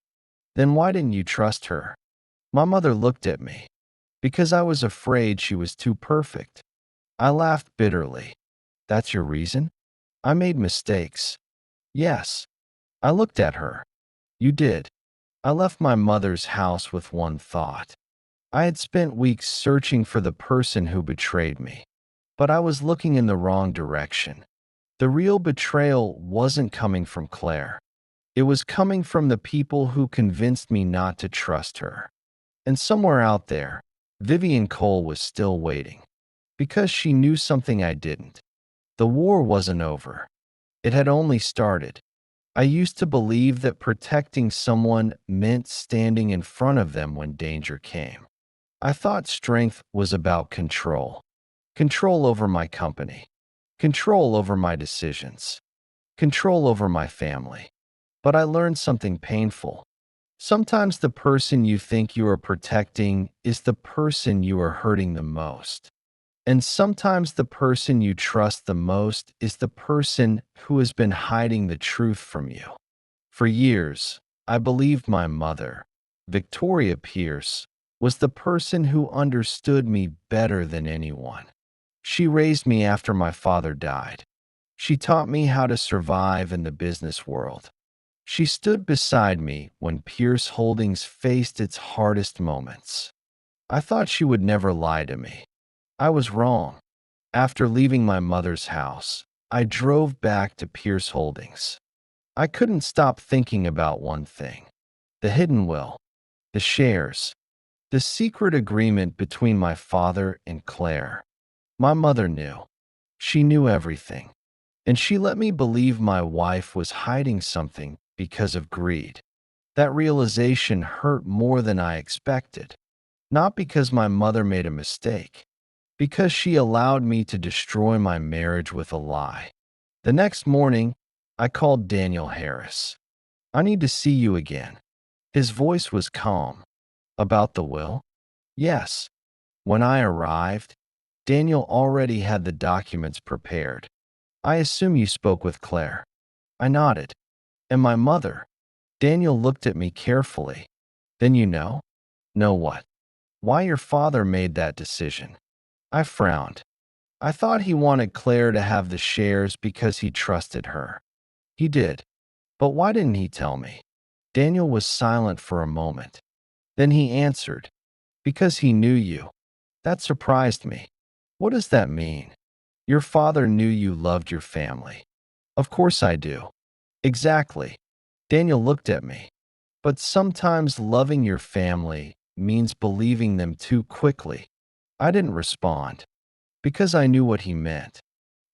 Then why didn't you trust her? My mother looked at me. Because I was afraid she was too perfect. I laughed bitterly. That's your reason? I made mistakes. Yes. I looked at her. You did. I left my mother's house with one thought. I had spent weeks searching for the person who betrayed me, but I was looking in the wrong direction. The real betrayal wasn't coming from Claire. It was coming from the people who convinced me not to trust her. And somewhere out there, Vivian Cole was still waiting. Because she knew something I didn't. The war wasn't over. It had only started. I used to believe that protecting someone meant standing in front of them when danger came. I thought strength was about control. Control over my company. Control over my decisions. Control over my family. But I learned something painful. Sometimes the person you think you are protecting is the person you are hurting the most. And sometimes the person you trust the most is the person who has been hiding the truth from you. For years, I believed my mother, Victoria Pierce, was the person who understood me better than anyone. She raised me after my father died. She taught me how to survive in the business world. She stood beside me when Pierce Holdings faced its hardest moments. I thought she would never lie to me. I was wrong. After leaving my mother's house, I drove back to Pierce Holdings. I couldn't stop thinking about one thing: the hidden will, the shares, the secret agreement between my father and Claire. My mother knew. She knew everything. And she let me believe my wife was hiding something because of greed. That realization hurt more than I expected. Not because my mother made a mistake, because she allowed me to destroy my marriage with a lie. The next morning, I called Daniel Harris. I need to see you again. His voice was calm. About the will? Yes. When I arrived, Daniel already had the documents prepared. I assume you spoke with Claire. I nodded. And my mother? Daniel looked at me carefully. Then you know? Know what? Why your father made that decision. I frowned. I thought he wanted Claire to have the shares because he trusted her. He did. But why didn't he tell me? Daniel was silent for a moment. Then he answered, because he knew you. That surprised me. What does that mean? Your father knew you loved your family. Of course I do. Exactly. Daniel looked at me. But sometimes loving your family means believing them too quickly. I didn't respond because I knew what he meant.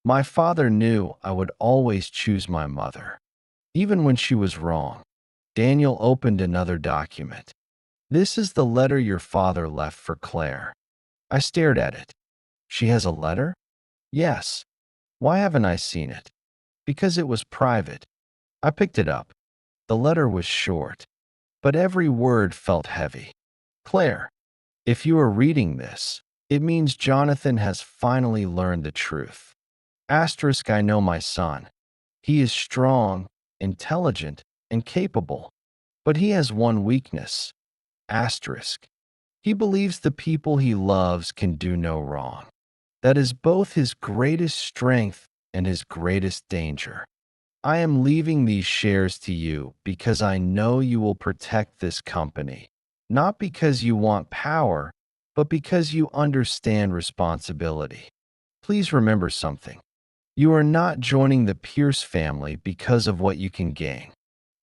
My father knew I would always choose my mother, even when she was wrong. Daniel opened another document. This is the letter your father left for Claire. I stared at it. She has a letter? Yes. Why haven't I seen it? Because it was private. I picked it up. The letter was short, but every word felt heavy. Claire, if you are reading this, it means Jonathan has finally learned the truth. Asterisk, I know my son. He is strong, intelligent, and capable. But he has one weakness. Asterisk. He believes the people he loves can do no wrong. That is both his greatest strength and his greatest danger. I am leaving these shares to you because I know you will protect this company, not because you want power, but because you understand responsibility. Please remember something. You are not joining the Pierce family because of what you can gain.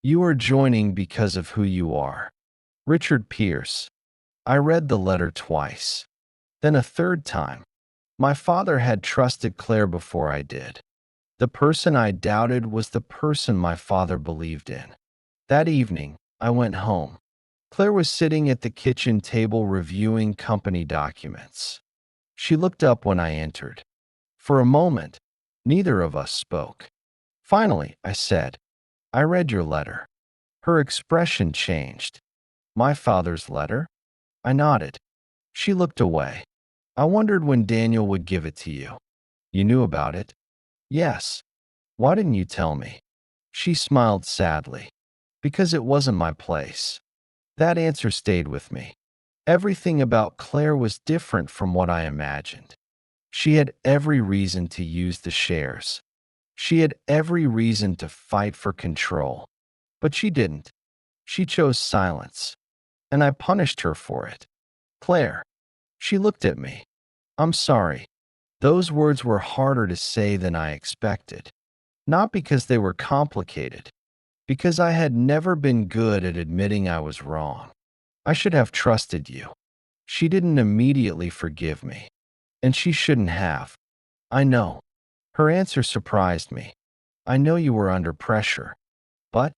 You are joining because of who you are. Richard Pierce. I read the letter twice. Then a third time. My father had trusted Claire before I did. The person I doubted was the person my father believed in. That evening, I went home. Claire was sitting at the kitchen table reviewing company documents. She looked up when I entered. For a moment, neither of us spoke. Finally, I said, I read your letter. Her expression changed. My father's letter? I nodded. She looked away. I wondered when Daniel would give it to you. You knew about it? Yes. Why didn't you tell me? She smiled sadly. Because it wasn't my place. That answer stayed with me. Everything about Claire was different from what I imagined. She had every reason to use the shares. She had every reason to fight for control, but she didn't. She chose silence, and I punished her for it. Claire, she looked at me. I'm sorry. Those words were harder to say than I expected. Not because they were complicated, because I had never been good at admitting I was wrong. I should have trusted you. She didn't immediately forgive me, and she shouldn't have. I know. Her answer surprised me. I know you were under pressure. But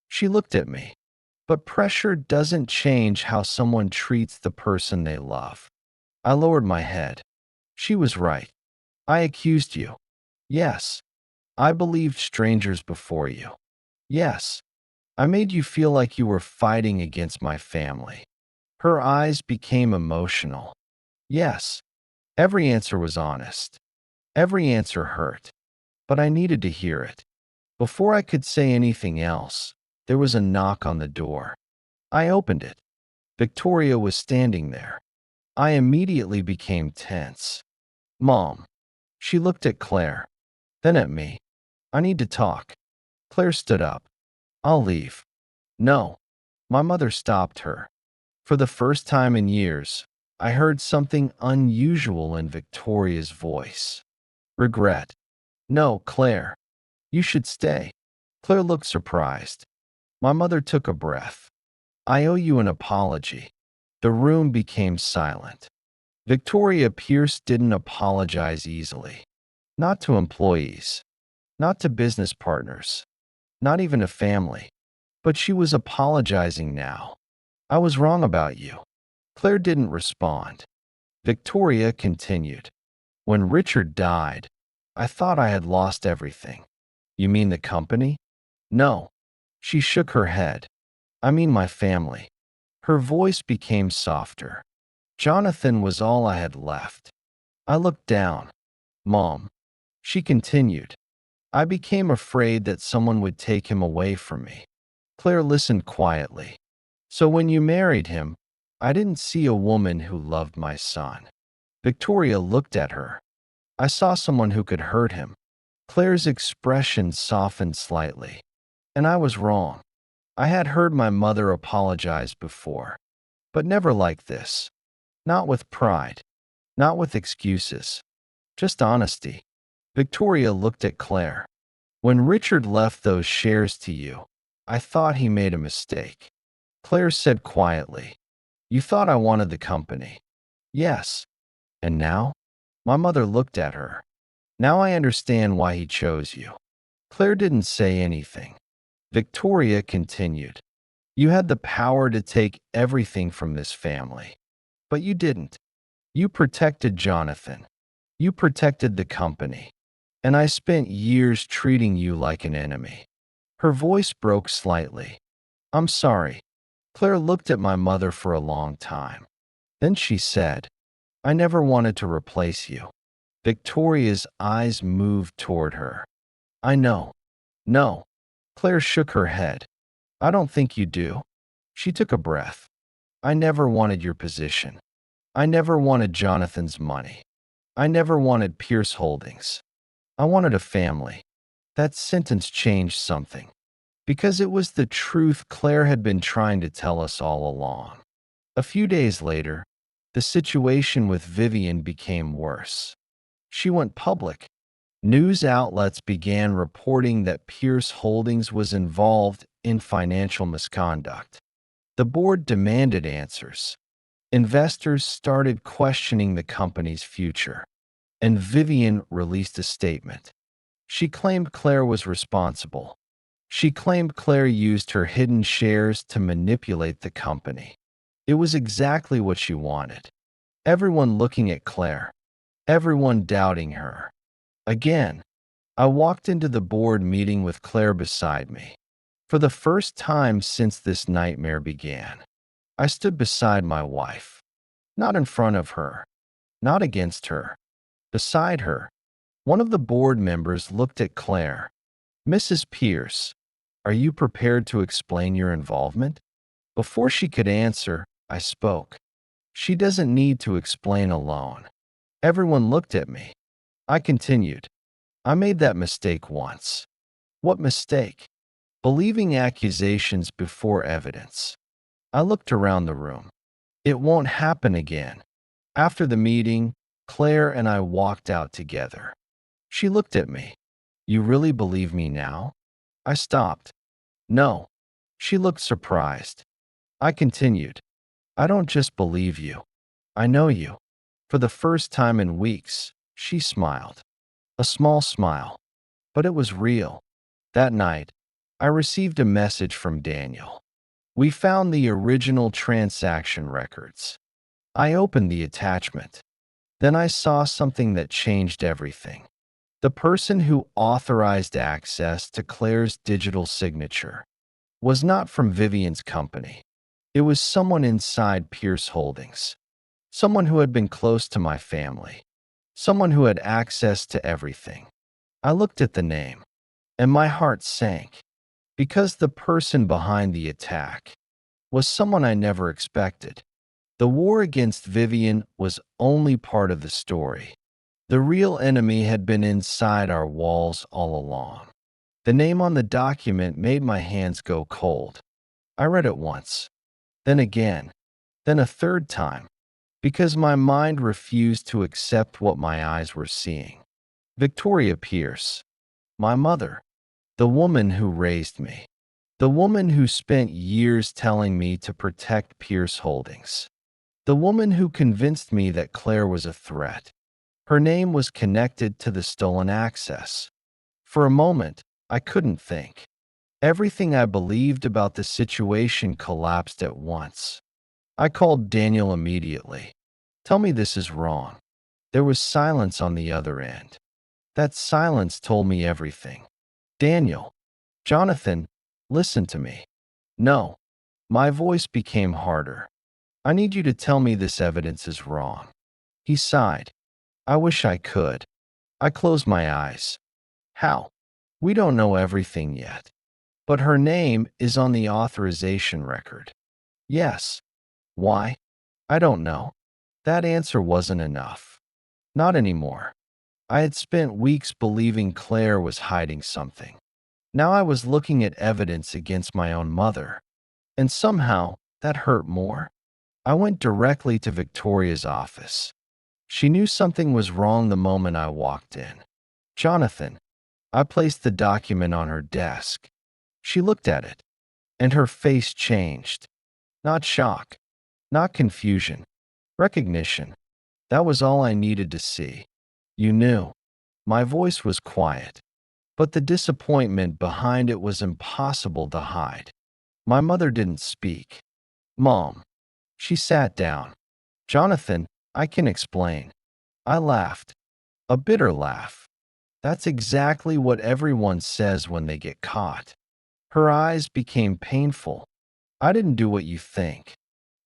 she looked at me. But pressure doesn't change how someone treats the person they love. I lowered my head. She was right. I accused you. Yes. I believed strangers before you. Yes. I made you feel like you were fighting against my family. Her eyes became emotional. Yes. Every answer was honest. Every answer hurt. But I needed to hear it. Before I could say anything else, there was a knock on the door. I opened it. Victoria was standing there. I immediately became tense. Mom. She looked at Claire, then at me. I need to talk. Claire stood up. I'll leave. No. My mother stopped her. For the first time in years, I heard something unusual in Victoria's voice. Regret. No, Claire. You should stay. Claire looked surprised. My mother took a breath. I owe you an apology. The room became silent. Victoria Pierce didn't apologize easily. Not to employees. Not to business partners. Not even to family. But she was apologizing now. I was wrong about you. Claire didn't respond. Victoria continued. When Richard died, I thought I had lost everything. You mean the company? No. She shook her head. I mean my family. Her voice became softer. Jonathan was all I had left. I looked down. Mom. She continued. I became afraid that someone would take him away from me. Claire listened quietly. So when you married him, I didn't see a woman who loved my son. Victoria looked at her. I saw someone who could hurt him. Claire's expression softened slightly. And I was wrong. I had heard my mother apologize before, but never like this. Not with pride. Not with excuses. Just honesty. Victoria looked at Claire. When Richard left those shares to you, I thought he made a mistake. Claire said quietly, You thought I wanted the company. Yes. And now? My mother looked at her. Now I understand why he chose you. Claire didn't say anything. Victoria continued. You had the power to take everything from this family. But you didn't. You protected Jonathan. You protected the company. And I spent years treating you like an enemy. Her voice broke slightly. I'm sorry. Claire looked at my mother for a long time. Then she said, I never wanted to replace you. Victoria's eyes moved toward her. I know. No. Claire shook her head. I don't think you do. She took a breath. I never wanted your position. I never wanted Jonathan's money. I never wanted Pierce Holdings. I wanted a family. That sentence changed something. Because it was the truth Claire had been trying to tell us all along. A few days later, the situation with Vivian became worse. She went public. News outlets began reporting that Pierce Holdings was involved in financial misconduct. The board demanded answers. Investors started questioning the company's future, and Vivian released a statement. She claimed Claire was responsible. She claimed Claire used her hidden shares to manipulate the company. It was exactly what she wanted. Everyone looking at Claire. Everyone doubting her. Again, I walked into the board meeting with Claire beside me. For the first time since this nightmare began, I stood beside my wife. Not in front of her. Not against her. Beside her. One of the board members looked at Claire. Mrs. Pierce, are you prepared to explain your involvement? Before she could answer, I spoke. She doesn't need to explain alone. Everyone looked at me. I continued. I made that mistake once. What mistake? Believing accusations before evidence. I looked around the room. It won't happen again. After the meeting, Claire and I walked out together. She looked at me. You really believe me now? I stopped. No. She looked surprised. I continued. I don't just believe you. I know you. For the first time in weeks, she smiled. A small smile. But it was real. That night, I received a message from Daniel. We found the original transaction records. I opened the attachment. Then I saw something that changed everything. The person who authorized access to Claire's digital signature was not from Vivian's company. It was someone inside Pierce Holdings. Someone who had been close to my family. Someone who had access to everything. I looked at the name, and my heart sank, because the person behind the attack was someone I never expected. The war against Vivian was only part of the story. The real enemy had been inside our walls all along. The name on the document made my hands go cold. I read it once, then again, then a third time, because my mind refused to accept what my eyes were seeing. Victoria Pierce, my mother, the woman who raised me, the woman who spent years telling me to protect Pierce Holdings, the woman who convinced me that Claire was a threat. Her name was connected to the stolen access. For a moment, I couldn't think. Everything I believed about the situation collapsed at once. I called Daniel immediately. Tell me this is wrong. There was silence on the other end. That silence told me everything. Daniel, Jonathan, listen to me. No. My voice became harder. I need you to tell me this evidence is wrong. He sighed. I wish I could. I closed my eyes. How? We don't know everything yet. But her name is on the authorization record. Yes. Why? I don't know. That answer wasn't enough. Not anymore. I had spent weeks believing Claire was hiding something. Now I was looking at evidence against my own mother. And somehow, that hurt more. I went directly to Victoria's office. She knew something was wrong the moment I walked in. Jonathan, I placed the document on her desk. She looked at it, and her face changed. Not shock, not confusion, recognition. That was all I needed to see. You knew. My voice was quiet, but the disappointment behind it was impossible to hide. My mother didn't speak. Mom. She sat down. Jonathan, I can explain. I laughed. A bitter laugh. That's exactly what everyone says when they get caught. Her eyes became painful. I didn't do what you think.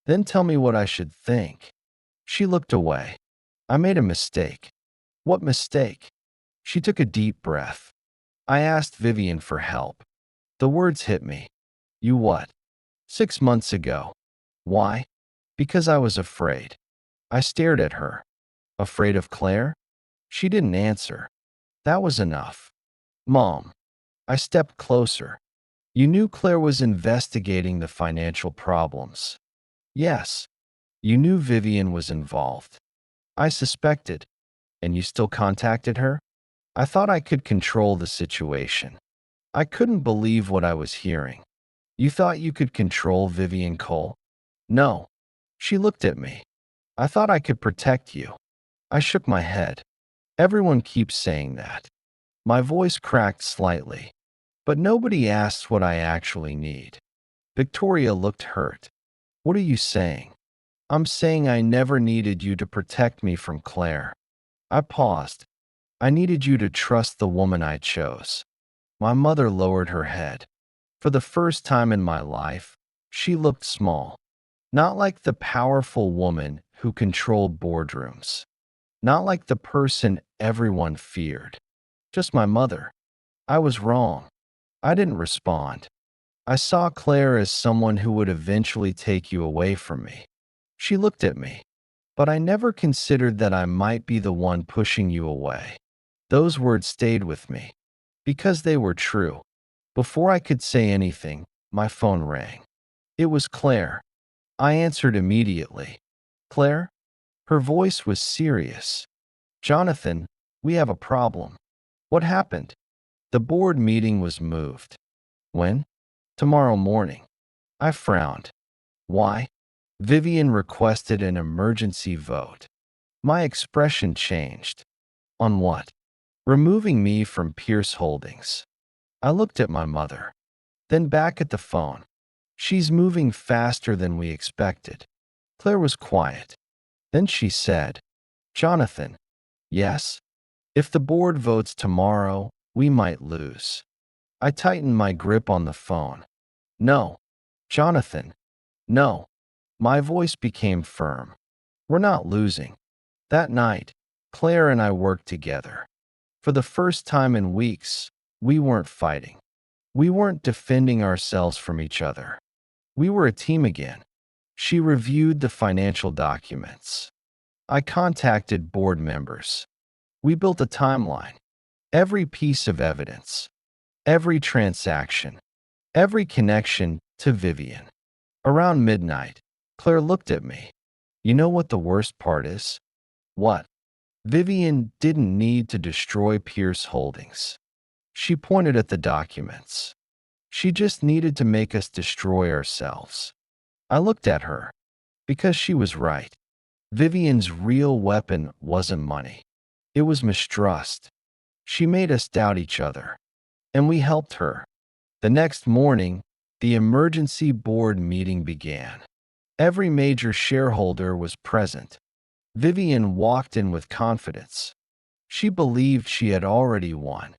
Then tell me what I should think. She looked away. I made a mistake. What mistake? She took a deep breath. I asked Vivian for help. The words hit me. You what? 6 months ago. Why? Because I was afraid. I stared at her. Afraid of Claire? She didn't answer. That was enough. Mom. I stepped closer. You knew Claire was investigating the financial problems. Yes. You knew Vivian was involved. I suspected. And you still contacted her? I thought I could control the situation. I couldn't believe what I was hearing. You thought you could control Vivian Cole? No. She looked at me. I thought I could protect you. I shook my head. Everyone keeps saying that. My voice cracked slightly. But nobody asks what I actually need. Victoria looked hurt. What are you saying? I'm saying I never needed you to protect me from Claire. I paused. I needed you to trust the woman I chose. My mother lowered her head. For the first time in my life, she looked small. Not like the powerful woman who controlled boardrooms. Not like the person everyone feared. Just my mother. I was wrong. I didn't respond. I saw Claire as someone who would eventually take you away from me. She looked at me. But I never considered that I might be the one pushing you away. Those words stayed with me because they were true. Before I could say anything, my phone rang. It was Claire. I answered immediately. Claire? Her voice was serious. Jonathan, we have a problem. What happened? The board meeting was moved. When? Tomorrow morning. I frowned. Why? Vivian requested an emergency vote. My expression changed. On what? Removing me from Pierce Holdings. I looked at my mother, then back at the phone. She's moving faster than we expected. Claire was quiet. Then she said, Jonathan, yes? If the board votes tomorrow, we might lose. I tightened my grip on the phone. No. Jonathan, no. My voice became firm. We're not losing. That night, Claire and I worked together. For the first time in weeks, we weren't fighting. We weren't defending ourselves from each other. We were a team again. She reviewed the financial documents. I contacted board members. We built a timeline. Every piece of evidence, every transaction, every connection to Vivian. Around midnight, Claire looked at me. You know what the worst part is? What? Vivian didn't need to destroy Pierce Holdings. She pointed at the documents. She just needed to make us destroy ourselves. I looked at her because she was right. Vivian's real weapon wasn't money. It was mistrust. She made us doubt each other, and we helped her. The next morning, the emergency board meeting began. Every major shareholder was present. Vivian walked in with confidence. She believed she had already won.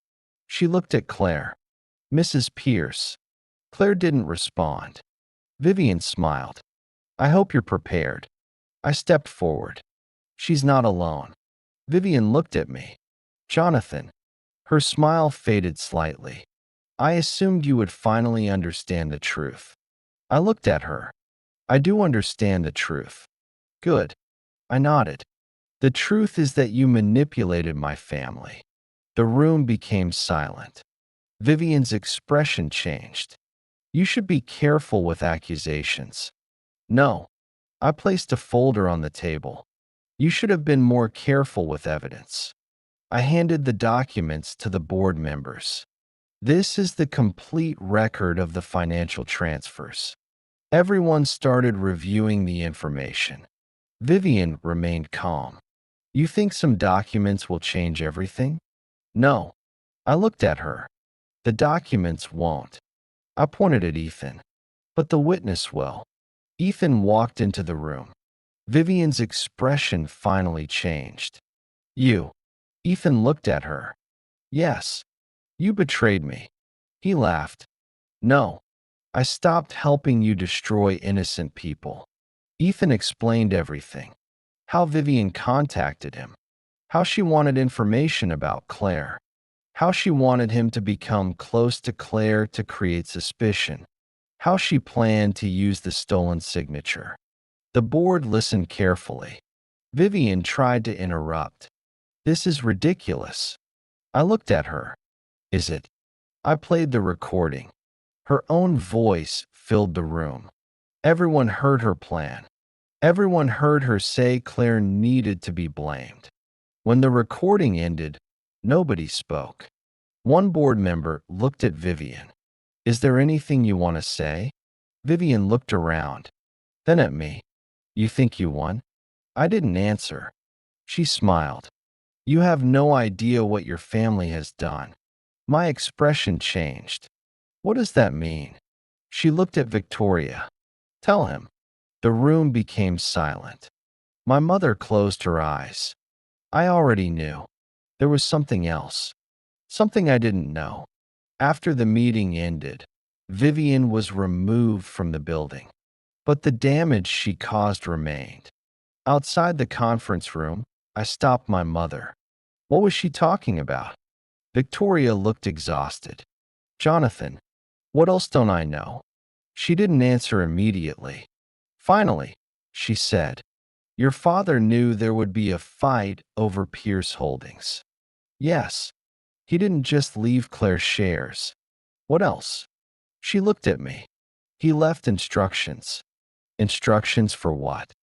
She looked at Claire. Mrs. Pierce. Claire didn't respond. Vivian smiled. I hope you're prepared. I stepped forward. She's not alone. Vivian looked at me. Jonathan. Her smile faded slightly. I assumed you would finally understand the truth. I looked at her. I do understand the truth. Good. I nodded. The truth is that you manipulated my family. The room became silent. Vivian's expression changed. You should be careful with accusations. No. I placed a folder on the table. You should have been more careful with evidence. I handed the documents to the board members. This is the complete record of the financial transfers. Everyone started reviewing the information. Vivian remained calm. You think some documents will change everything? No. I looked at her. The documents won't. I pointed at Ethan. But the witness will. Ethan walked into the room. Vivian's expression finally changed. You. Ethan looked at her. Yes. You betrayed me. He laughed. No. I stopped helping you destroy innocent people. Ethan explained everything. How Vivian contacted him. How she wanted information about Claire. How she wanted him to become close to Claire to create suspicion. How she planned to use the stolen signature. The board listened carefully. Vivian tried to interrupt. This is ridiculous. I looked at her. Is it? I played the recording. Her own voice filled the room. Everyone heard her plan. Everyone heard her say Claire needed to be blamed. When the recording ended, nobody spoke. One board member looked at Vivian. Is there anything you want to say? Vivian looked around, then at me. You think you won? I didn't answer. She smiled. You have no idea what your family has done. My expression changed. What does that mean? She looked at Victoria. Tell him. The room became silent. My mother closed her eyes. I already knew. There was something else. Something I didn't know. After the meeting ended, Vivian was removed from the building. But the damage she caused remained. Outside the conference room, I stopped my mother. What was she talking about? Victoria looked exhausted. Jonathan, what else don't I know? She didn't answer immediately. Finally, she said, your father knew there would be a fight over Pierce Holdings. Yes, he didn't just leave Claire's shares. What else? She looked at me. He left instructions. Instructions for what?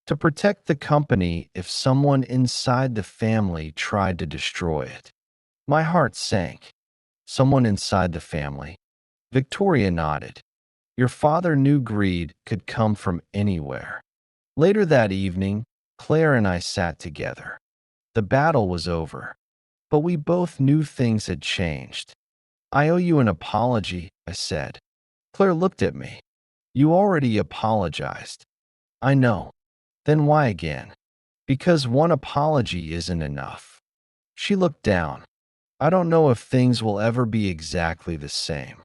To protect the company if someone inside the family tried to destroy it. My heart sank. Someone inside the family. Victoria nodded. Your father knew greed could come from anywhere. Later that evening, Claire and I sat together. The battle was over, but we both knew things had changed. I owe you an apology, I said. Claire looked at me. You already apologized. I know. Then why again? Because one apology isn't enough. She looked down. I don't know if things will ever be exactly the same.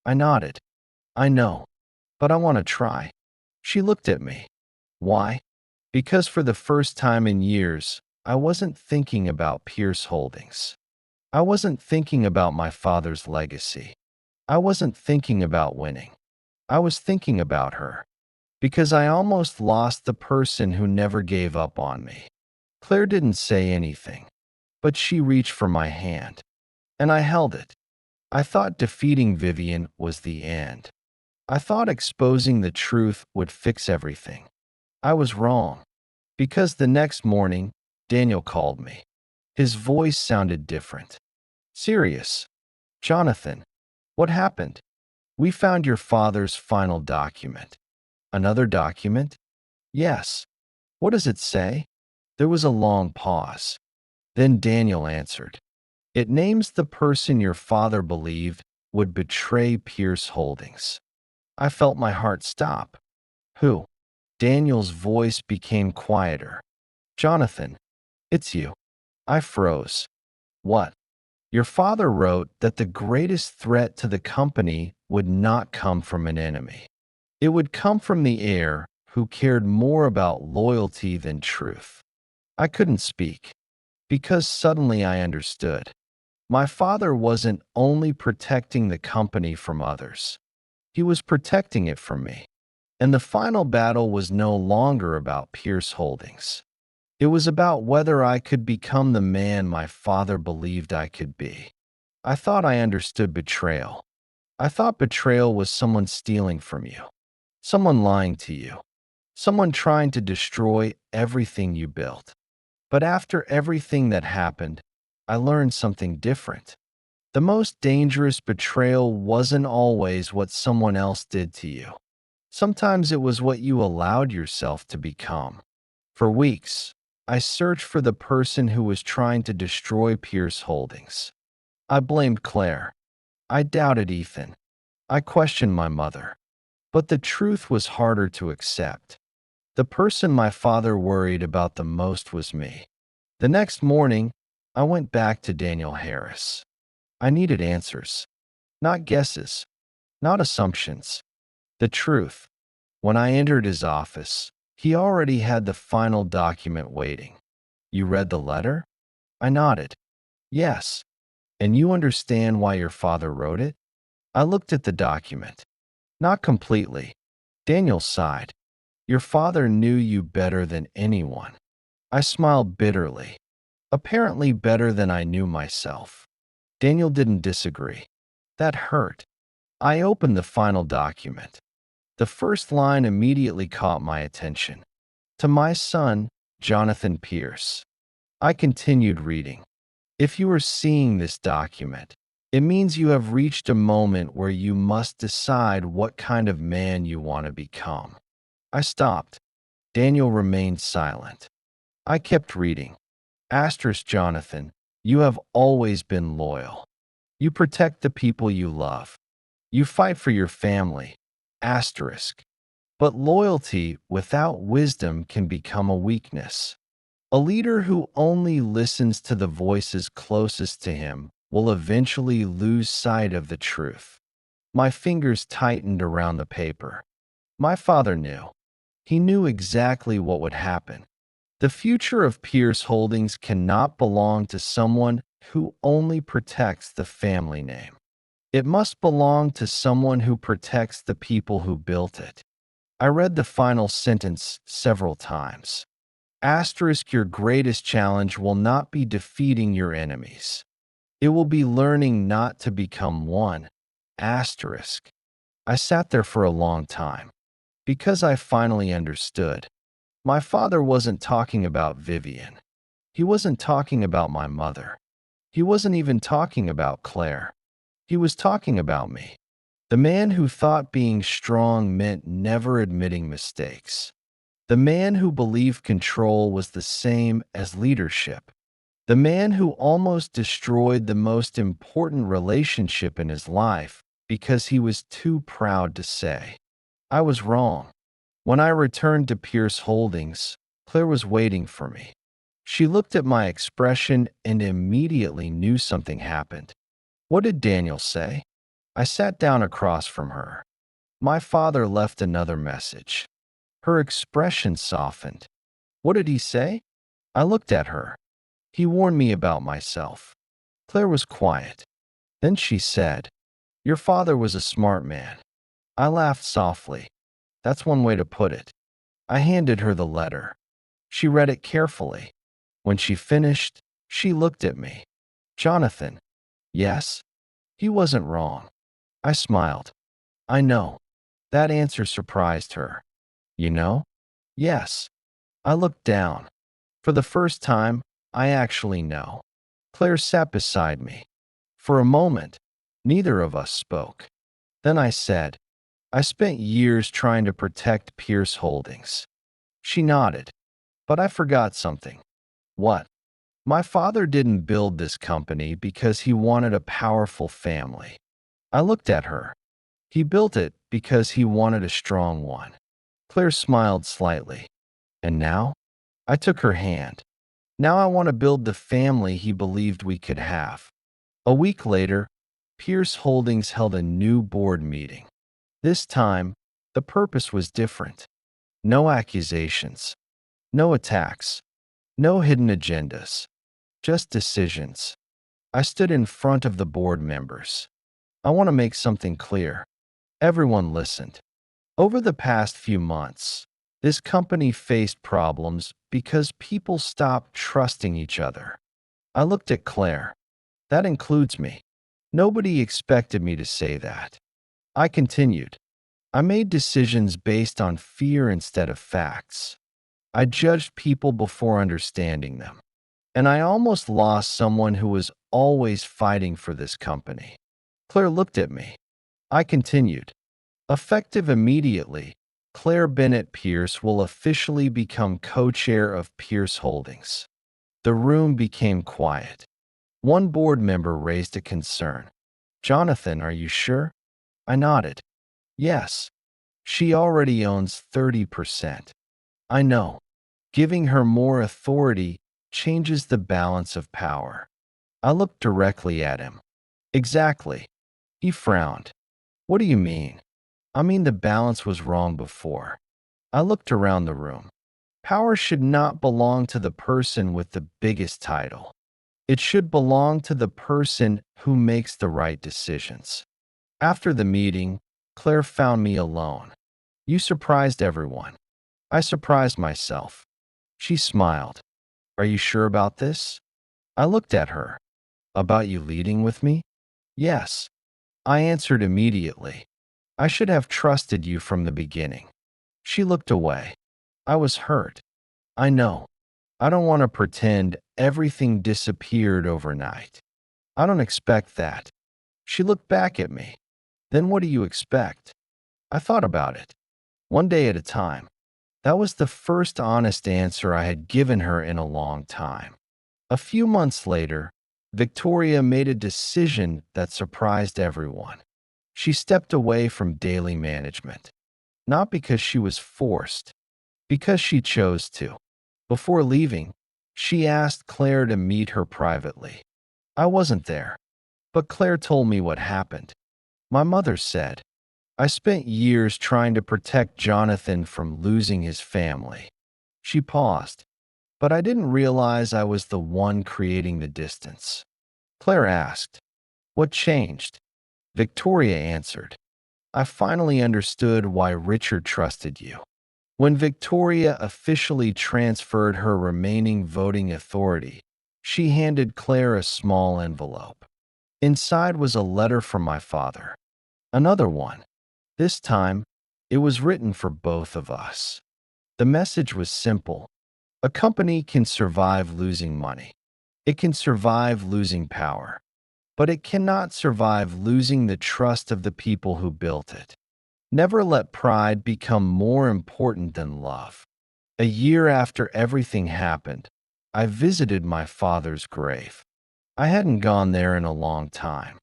I nodded. I know, but I want to try. She looked at me. Why? Because for the first time in years, I wasn't thinking about Pierce Holdings. I wasn't thinking about my father's legacy. I wasn't thinking about winning. I was thinking about her. Because I almost lost the person who never gave up on me. Claire didn't say anything, but she reached for my hand, and I held it. I thought defeating Vivian was the end. I thought exposing the truth would fix everything. I was wrong, because the next morning, Daniel called me. His voice sounded different. Serious. Jonathan, what happened? We found your father's final document. Another document? Yes. What does it say? There was a long pause. Then Daniel answered. It names the person your father believed would betray Pierce Holdings. I felt my heart stop. Who? Daniel's voice became quieter. Jonathan, it's you. I froze. What? Your father wrote that the greatest threat to the company would not come from an enemy. It would come from the heir who cared more about loyalty than truth. I couldn't speak, because suddenly I understood. My father wasn't only protecting the company from others. He was protecting it from me. And the final battle was no longer about Pierce Holdings. It was about whether I could become the man my father believed I could be. I thought I understood betrayal. I thought betrayal was someone stealing from you, someone lying to you, someone trying to destroy everything you built. But after everything that happened, I learned something different. The most dangerous betrayal wasn't always what someone else did to you. Sometimes it was what you allowed yourself to become. For weeks, I searched for the person who was trying to destroy Pierce Holdings. I blamed Claire. I doubted Ethan. I questioned my mother. But the truth was harder to accept. The person my father worried about the most was me. The next morning, I went back to Daniel Harris. I needed answers, not guesses, not assumptions. The truth. When I entered his office, he already had the final document waiting. You read the letter? I nodded. Yes. And you understand why your father wrote it? I looked at the document. Not completely. Daniel sighed. Your father knew you better than anyone. I smiled bitterly. Apparently better than I knew myself. Daniel didn't disagree. That hurt. I opened the final document. The first line immediately caught my attention. To my son, Jonathan Pierce. I continued reading. If you are seeing this document, it means you have reached a moment where you must decide what kind of man you want to become. I stopped. Daniel remained silent. I kept reading. Asterisk Jonathan, you have always been loyal. You protect the people you love. You fight for your family. Asterisk. But loyalty without wisdom can become a weakness. A leader who only listens to the voices closest to him will eventually lose sight of the truth. My fingers tightened around the paper. My father knew. He knew exactly what would happen. The future of Pierce Holdings cannot belong to someone who only protects the family name. It must belong to someone who protects the people who built it. I read the final sentence several times. Asterisk, your greatest challenge will not be defeating your enemies. It will be learning not to become one. Asterisk. I sat there for a long time because I finally understood. My father wasn't talking about Vivian. He wasn't talking about my mother. He wasn't even talking about Claire. He was talking about me. The man who thought being strong meant never admitting mistakes. The man who believed control was the same as leadership. The man who almost destroyed the most important relationship in his life because he was too proud to say, I was wrong. When I returned to Pierce Holdings, Claire was waiting for me. She looked at my expression and immediately knew something happened. What did Daniel say? I sat down across from her. My father left another message. Her expression softened. What did he say? I looked at her. He warned me about myself. Claire was quiet. Then she said, Your father was a smart man. I laughed softly. That's one way to put it. I handed her the letter. She read it carefully. When she finished, she looked at me. Jonathan. Yes? He wasn't wrong. I smiled. I know. That answer surprised her. You know? Yes. I looked down. For the first time, I actually know. Claire sat beside me. For a moment, neither of us spoke. Then I said, I spent years trying to protect Pierce Holdings. She nodded. But I forgot something. What? My father didn't build this company because he wanted a powerful family. I looked at her. He built it because he wanted a strong one. Claire smiled slightly. And now? I took her hand. Now I want to build the family he believed we could have. A week later, Pierce Holdings held a new board meeting. This time, the purpose was different. No accusations. No attacks. No hidden agendas. Just decisions. I stood in front of the board members. I want to make something clear. Everyone listened. Over the past few months, this company faced problems because people stopped trusting each other. I looked at Claire. That includes me. Nobody expected me to say that. I continued. I made decisions based on fear instead of facts. I judged people before understanding them. And I almost lost someone who was always fighting for this company. Claire looked at me. I continued. Effective immediately, Claire Bennett Pierce will officially become co-chair of Pierce Holdings. The room became quiet. One board member raised a concern. Jonathan, are you sure? I nodded. Yes. She already owns 30%. I know. Giving her more authority changes the balance of power. I looked directly at him. Exactly. He frowned. What do you mean? I mean the balance was wrong before. I looked around the room. Power should not belong to the person with the biggest title. It should belong to the person who makes the right decisions. After the meeting, Claire found me alone. You surprised everyone. I surprised myself. She smiled. Are you sure about this? I looked at her. About you leading with me? Yes. I answered immediately. I should have trusted you from the beginning. She looked away. I was hurt. I know. I don't want to pretend everything disappeared overnight. I don't expect that. She looked back at me. Then what do you expect? I thought about it. One day at a time. That was the first honest answer I had given her in a long time. A few months later, Victoria made a decision that surprised everyone. She stepped away from daily management. Not because she was forced, because she chose to. Before leaving, she asked Claire to meet her privately. I wasn't there, but Claire told me what happened. My mother said, I spent years trying to protect Jonathan from losing his family. She paused, but I didn't realize I was the one creating the distance. Claire asked, What changed? Victoria answered, I finally understood why Richard trusted you. When Victoria officially transferred her remaining voting authority, she handed Claire a small envelope. Inside was a letter from my father. Another one. This time, it was written for both of us. The message was simple. A company can survive losing money. It can survive losing power. But it cannot survive losing the trust of the people who built it. Never let pride become more important than love. A year after everything happened, I visited my father's grave. I hadn't gone there in a long time.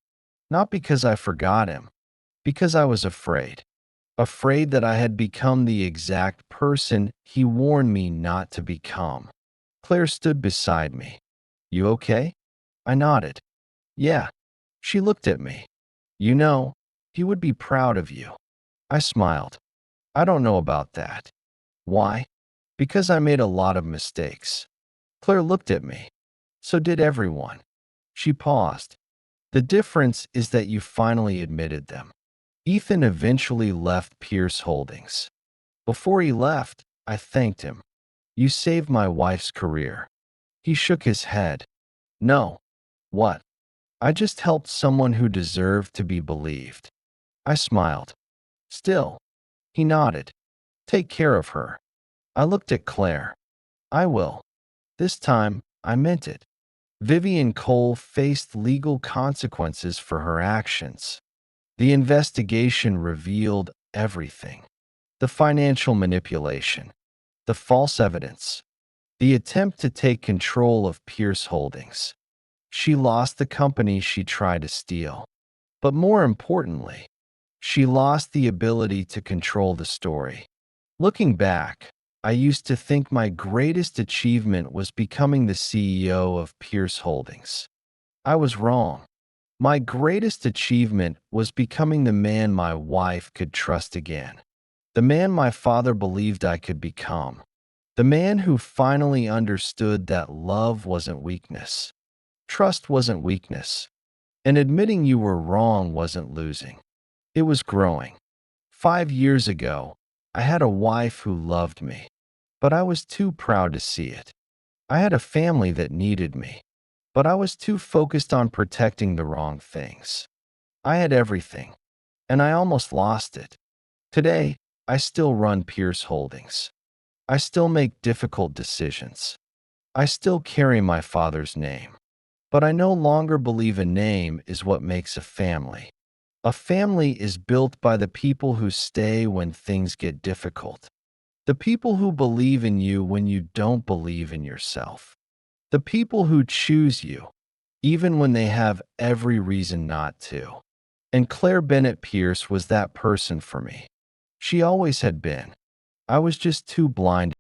Not because I forgot him, because I was afraid. Afraid that I had become the exact person he warned me not to become. Claire stood beside me. You okay? I nodded. Yeah. She looked at me. You know, he would be proud of you. I smiled. I don't know about that. Why? Because I made a lot of mistakes. Claire looked at me. So did everyone. She paused. The difference is that you finally admitted them. Ethan eventually left Pierce Holdings. Before he left, I thanked him. You saved my wife's career. He shook his head. No. What? I just helped someone who deserved to be believed. I smiled. Still. He nodded. Take care of her. I looked at Claire. I will. This time, I meant it. Vivian Cole faced legal consequences for her actions. The investigation revealed everything. The financial manipulation, the false evidence, the attempt to take control of Pierce Holdings. She lost the company she tried to steal. But more importantly, she lost the ability to control the story. Looking back, I used to think my greatest achievement was becoming the CEO of Pierce Holdings. I was wrong. My greatest achievement was becoming the man my wife could trust again. The man my father believed I could become. The man who finally understood that love wasn't weakness. Trust wasn't weakness. And admitting you were wrong wasn't losing. It was growing. 5 years ago, I had a wife who loved me, but I was too proud to see it. I had a family that needed me, but I was too focused on protecting the wrong things. I had everything, and I almost lost it. Today, I still run Pierce Holdings. I still make difficult decisions. I still carry my father's name. But I no longer believe a name is what makes a family. A family is built by the people who stay when things get difficult. The people who believe in you when you don't believe in yourself. The people who choose you, even when they have every reason not to. And Claire Bennett Pierce was that person for me. She always had been. I was just too blind